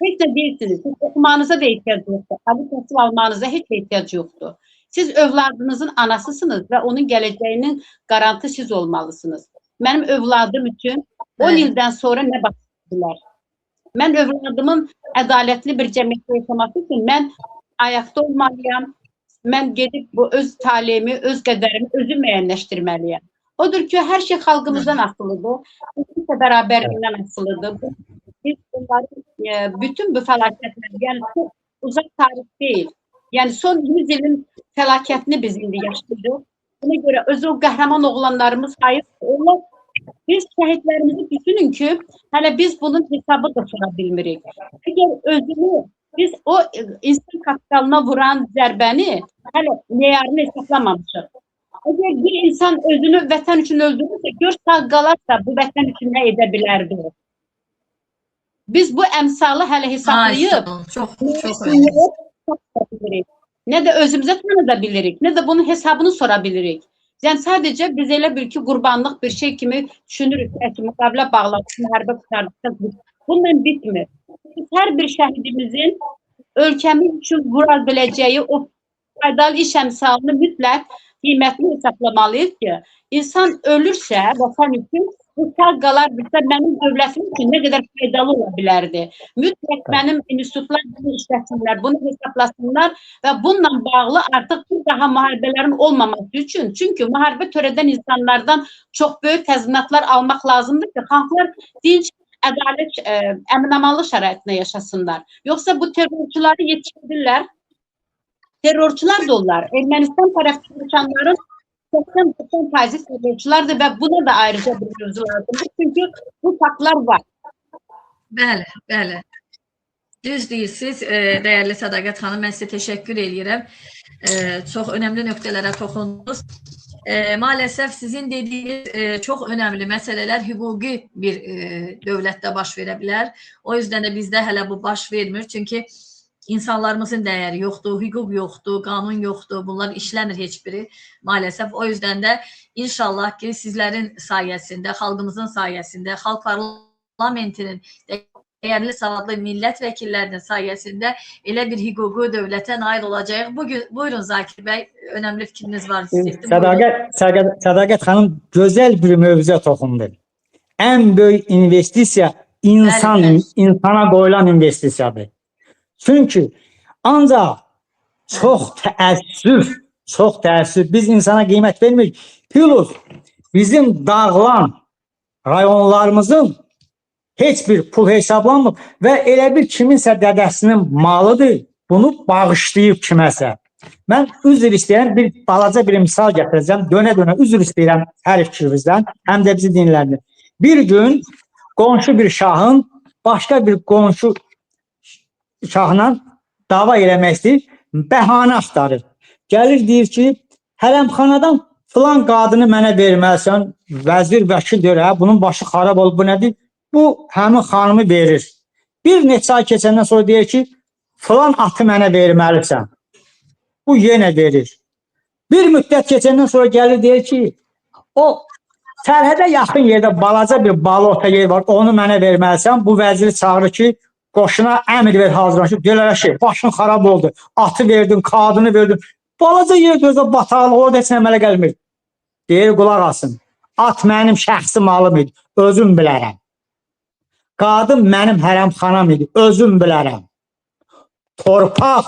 Heç nə deyirsiniz. Siz oxumanıza da ehtiyac yoxdur. Ali təhsil almanıza heç ehtiyac yoxdur. Siz övladınızın anasısınız və onun gələcəyinin qarantı siz olmalısınız. Mənim övladım üçün 10 ildən sonra nə baxırlar? Mən övladımın ədalətli bir cəmiyyətdə yaşaması üçün mən ayaqda olmalıyam. Mən gedib bu öz taleyimi, öz qədərimi özü müəyyənləşdirməliyəm. Odur ki, hər şey xalqımızdan asılıdır. Bütün bərabərliyindən asılıdır. Biz bunların bütün bu fəlakətlər, yəni çox uzaq tarix deyil. Yəni son 100 ilin fəlakətini biz indi yaşayırıq. Buna görə özü o qəhrəman oğlanlarımız hayır. Onlar biz şəhidlərimizi düşünün ki, hələ biz bunun hesabı da sora bilmirik. Əgər özünü biz o insan kapitalına vuran zərbəni hələ meyarını hesablamamışıq. Əgər bir insan özünü vətən üçün öldürürsə, gör sağ qalarsa bu vətən üçün nə edə bilərdi? Biz bu əmsalı hələ hesablayıb nə də özümüzə tanıda bilirik, nə də bunun hesabını sora bilirik. Yəni sadəcə biz elə bil ki, qurbanlıq bir şey kimi düşünürük ki, müqavilə bağladık, müharibə qurtardık. Bununla bitmir. Biz hər bir şəhidimizin ölkəmiz üçün vura biləcəyi o faydalı iş əmsalını mütləq qiymətli hesablamalıyıq ki, insan ölürsə, vətən üçün bu sağ qalardısa mənim dövlətim üçün nə qədər faydalı ola bilərdi. Mütləq mənim institutlar bunu işləsinlər, bunu hesablasınlar və bununla bağlı artıq bir daha müharibələrin olmaması üçün. Çünki müharibə törədən insanlardan çox böyük təzminatlar almaq lazımdır ki, xalqlar dinc, ədalət, əmin-amanlıq şəraitində yaşasınlar. Yoxsa bu terrorçuları yetişdirirlər. terrorçular da onlar. Ermənistan tərəfdə çalışanların 80-90% terrorçulardır və buna da ayrıca bir mövzu lazımdır. Çünki bu faktlar var. Bəli, bəli. Düz deyirsiniz, dəyərli Sədaqət xanım, mən sizə təşəkkür edirəm. Çox önəmli nöqtələrə toxundunuz. Maalesef sizin dediğiniz çok önemli meseleler hukuki bir devlette baş verebilir. O yüzden de bizde hele bu baş vermir. Çünkü insanlarımızın değeri yoktu, hukuk yoktu, kanun yoktu. Bunlar işlemir hiçbiri maalesef. O yüzden de inşallah ki sizlerin sayesinde, halkımızın sayesinde, halk parlamentinin değerli savadlı milletvekillerinin sayesinde elə bir hukuku devlete nail olacağıq. Bugün buyurun Zakir Bey, önemli fikriniz var. Sədaqət xanım gözəl bir mövzuya toxundu. En büyük investisiya insana qoyulan investisiyadır. Çünkü ancaq çox təəssüf biz insana qiymət vermirik. Plus bizim dağılan rayonlarımızın heç bir pul hesablanmır və elə bir kiminsə dədəsinin malıdır, bunu bağışlayıb kiməsə. Mən üzr istəyirəm, bir balaca bir misal gətirəcəm, dönə-dönə üzr istəyirəm hər fikrinizdən, həm də bizi dinləndir. Bir gün qonşu bir şahın başqa bir qonşu şahla dava eləmək istəyir, bəhanə axtarır. Gəlir deyir ki, hərəmxanadan filan qadını mənə verməlisən, vəzir, vəkil deyir, bunun başı xarab olub, bu nədir? Bu həmin xanımı verir. Bir neçə ay keçəndən sonra deyir ki, filan atı mənə verməlisən. Bu yenə verir. Bir müddət keçəndən sonra gəlir deyir ki, o sərhədə yaxın yerdə balaca bir balota yer var, onu mənə verməlisən. Bu vəziri çağırır ki, qoşuna əmr ver hazırlaşıb. Deyirlər şey, başın xarab oldu. Atı verdin, qadını verdin. Balaca yer gözə bataqlıq, orada heç nə əmələ gəlmir. Deyir, qulaq asın. At mənim şəxsi malım idi, özüm bilərəm. Qadın mənim hərəmxanam idi, özüm bilərəm. Torpaq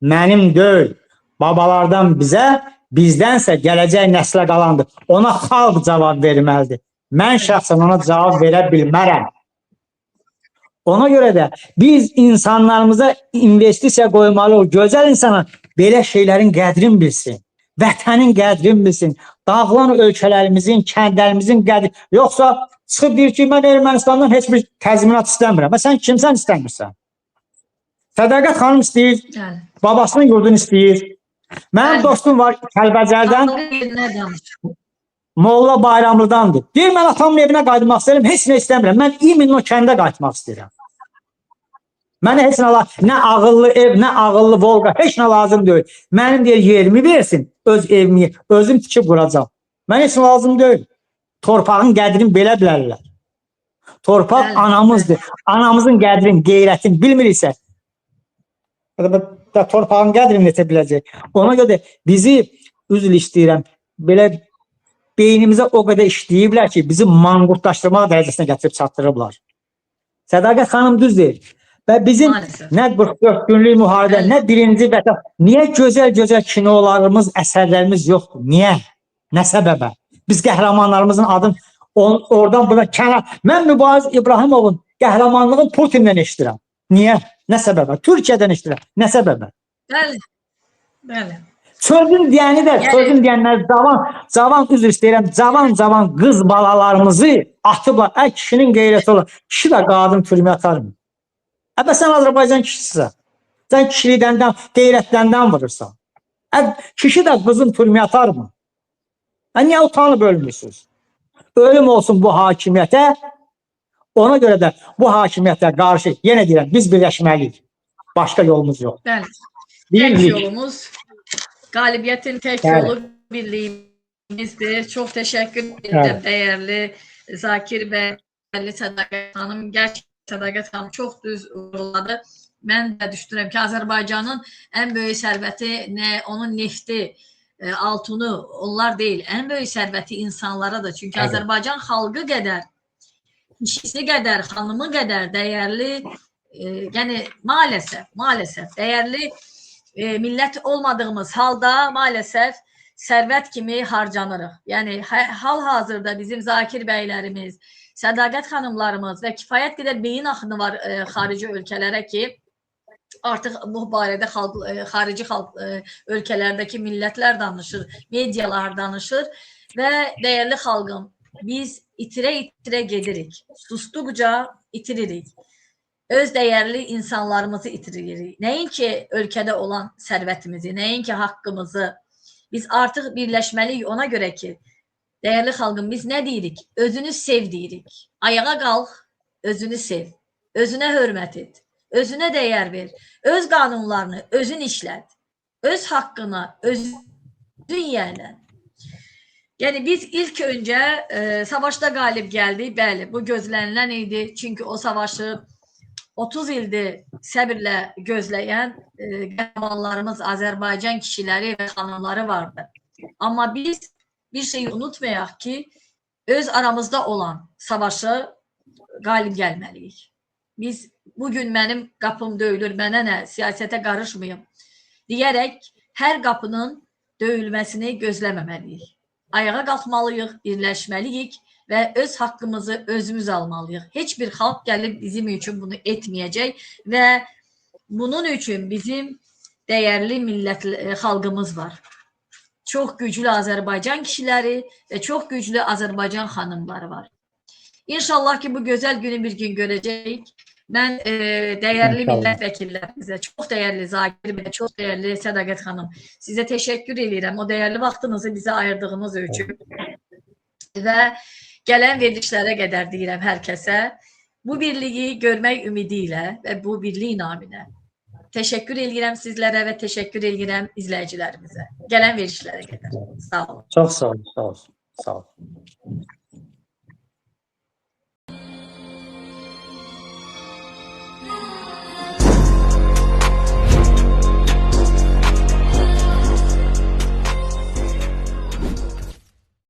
mənim deyil, babalardan bizə, bizdənsə gələcək nəslə qalandır. Ona xalq cavab verməlidir. Mən şəxsən ona cavab verə bilmərəm. Ona görə də biz insanlarımıza investisiya qoymalıyıq. Gözəl insana belə şeylərin qədrini bilsin. Vətənin qədrini bilsin. Dağılan ölkələrimizin, kəndlərimizin qədrini. Yoxsa çıxıb deyir ki, mən Ermənistandan heç bir təzminat istəmirəm. Sən kimsən istəmirsən? Sədaqət xanım istəyir, babasının yurdunu istəyir. Mənim dostum var Kəlbəcərdən, Molla Bayramlıdandır. Deyir, mən atamın evinə qayıtmaq istəyirəm, heç nə istəmirəm. Mən imin o kəndə qayıtmaq istəyirəm. Mənə heç nə lazım, nə ağıllı ev, nə ağıllı Volga, heç nə lazım deyil. Mənim deyir, yerimi versin, öz evimi, özüm tikib quracam. Mən heç nə lazım deyil. Torpağın qədrini belə bilərlər. Torpaq anamızdır. Anamızın qədrini, qeyrətini bilmiriksə, torpağın qədrini necə biləcək. Ona görə bizi, üzr istəyirəm, belə beynimizə o qədər işləyiblər ki, bizi manqurtlaşdırmaq dərəcəsinə gətirib çatdırıblar. Sədaqət xanım düz deyir. Və bizim nə 44 günlük müharibə, nə birinci vətən, niyə gözəl-gözəl kinolarımız, əsərlərimiz yoxdur? Niyə? Nə səbəbə? Biz qəhrəmanlarımızın adını oradan buna kənar. Mən Mübariz İbrahimovun qəhrəmanlığını Putin'dən eşidirəm. Niyə? Nə səbəbə? Türkiyədən eşidirəm. Nə səbəbə? Bəli. Bəli. Sözün deyəni də, sözün deyənlər cavan üzr istəyirəm, cavan qız balalarımızı atıblar. Kişinin qeyrəti olur. Kişi də qadın türməyə atar mı? Sən Azərbaycan kişisisən. Sən kişilikdən, qeyrətləndən vurursan. Kişi də qızın türməyə atar mı? Niyə utanıb ölmürsünüz? Ölüm olsun bu hakimiyyətə. Ona görə də bu hakimiyyətə qarşı, yenə deyirəm, biz birləşməliyik. Başqa yolumuz yox. Bəli. Tek yolumuz, qalibiyyətin tek yolu birliyimizdir. Çox təşəkkür edirəm, değerli Zakir bəy, Sədaqət xanım. Gerçekten Sədaqət xanım çox düz vuruladı. Mən də düşünürəm ki, Azərbaycanın ən böyük sərvəti nə onun nefti, altını onlar deyil. Ən böyük sərvəti insanlaradır. Çünki Azərbaycan xalqı qədər, kişisi qədər, xanımı qədər dəyərli, yəni maalesef dəyərli millət olmadığımız halda maalesef sərvət kimi harcanırıq. Yəni hal-hazırda bizim Zakir bəylərimiz, Sədaqət xanımlarımız və kifayət qədər beyin axını var xarici ölkələrə ki, Artıq bu barədə xarici ölkələrdəki millətlər danışır, medialar danışır və dəyərli xalqım, biz itirə gedirik. Sustuqca itiririk. Öz dəyərli insanlarımızı itiririk. Nəinki ölkədə olan sərvətimizi, nəinki haqqımızı. Biz artıq birləşməliyik ona görə ki, dəyərli xalqım, biz nə deyirik? Özünü sev deyirik. Ayağa qalx, özünü sev. Özünə hörmət et. Özünə dəyər ver. Öz qanunlarını özün işlət. Öz haqqını özün yiyələn. Yəni biz ilk öncə savaşda qalib gəldik. Bəli, bu gözlənilən idi. Çünki o savaşı 30 ildir səbirlə gözləyən qəhrəmanlarımız, Azərbaycan kişiləri və xanımları vardı. Amma biz bir şeyi unutmayaq ki, öz aramızda olan savaşı qalib gəlməliyik. Biz bugün mənim qapım döyülür, mənə nə, siyasətə qarışmayım deyərək hər qapının döyülməsini gözləməməliyik. Ayağa qalxmalıyıq, birləşməliyik və öz haqqımızı özümüz almalıyıq. Heç bir xalq gəlib bizim üçün bunu etməyəcək və bunun üçün bizim dəyərli xalqımız var. Çox güclü Azərbaycan kişiləri və çox güclü Azərbaycan xanımları var. İnşallah ki, bu gözəl günü bir gün görəcəyik. Mən dəyərli millət vəkillərimizə, çox dəyərli Zagir bəy, çox dəyərli Sədaqət xanım, sizə təşəkkür edirəm. O dəyərli vaxtınızı bizə ayırdığınız üçün və gələn verilişlərə qədər deyirəm hər kəsə. Bu birliyi görmək ümidi ilə və bu birlik naminə təşəkkür edirəm sizlərə və təşəkkür edirəm izləyicilərimizə. Gələn verilişlərə qədər. Sağ olun. Çox sağ olun. Sağ olun. Sağ olun.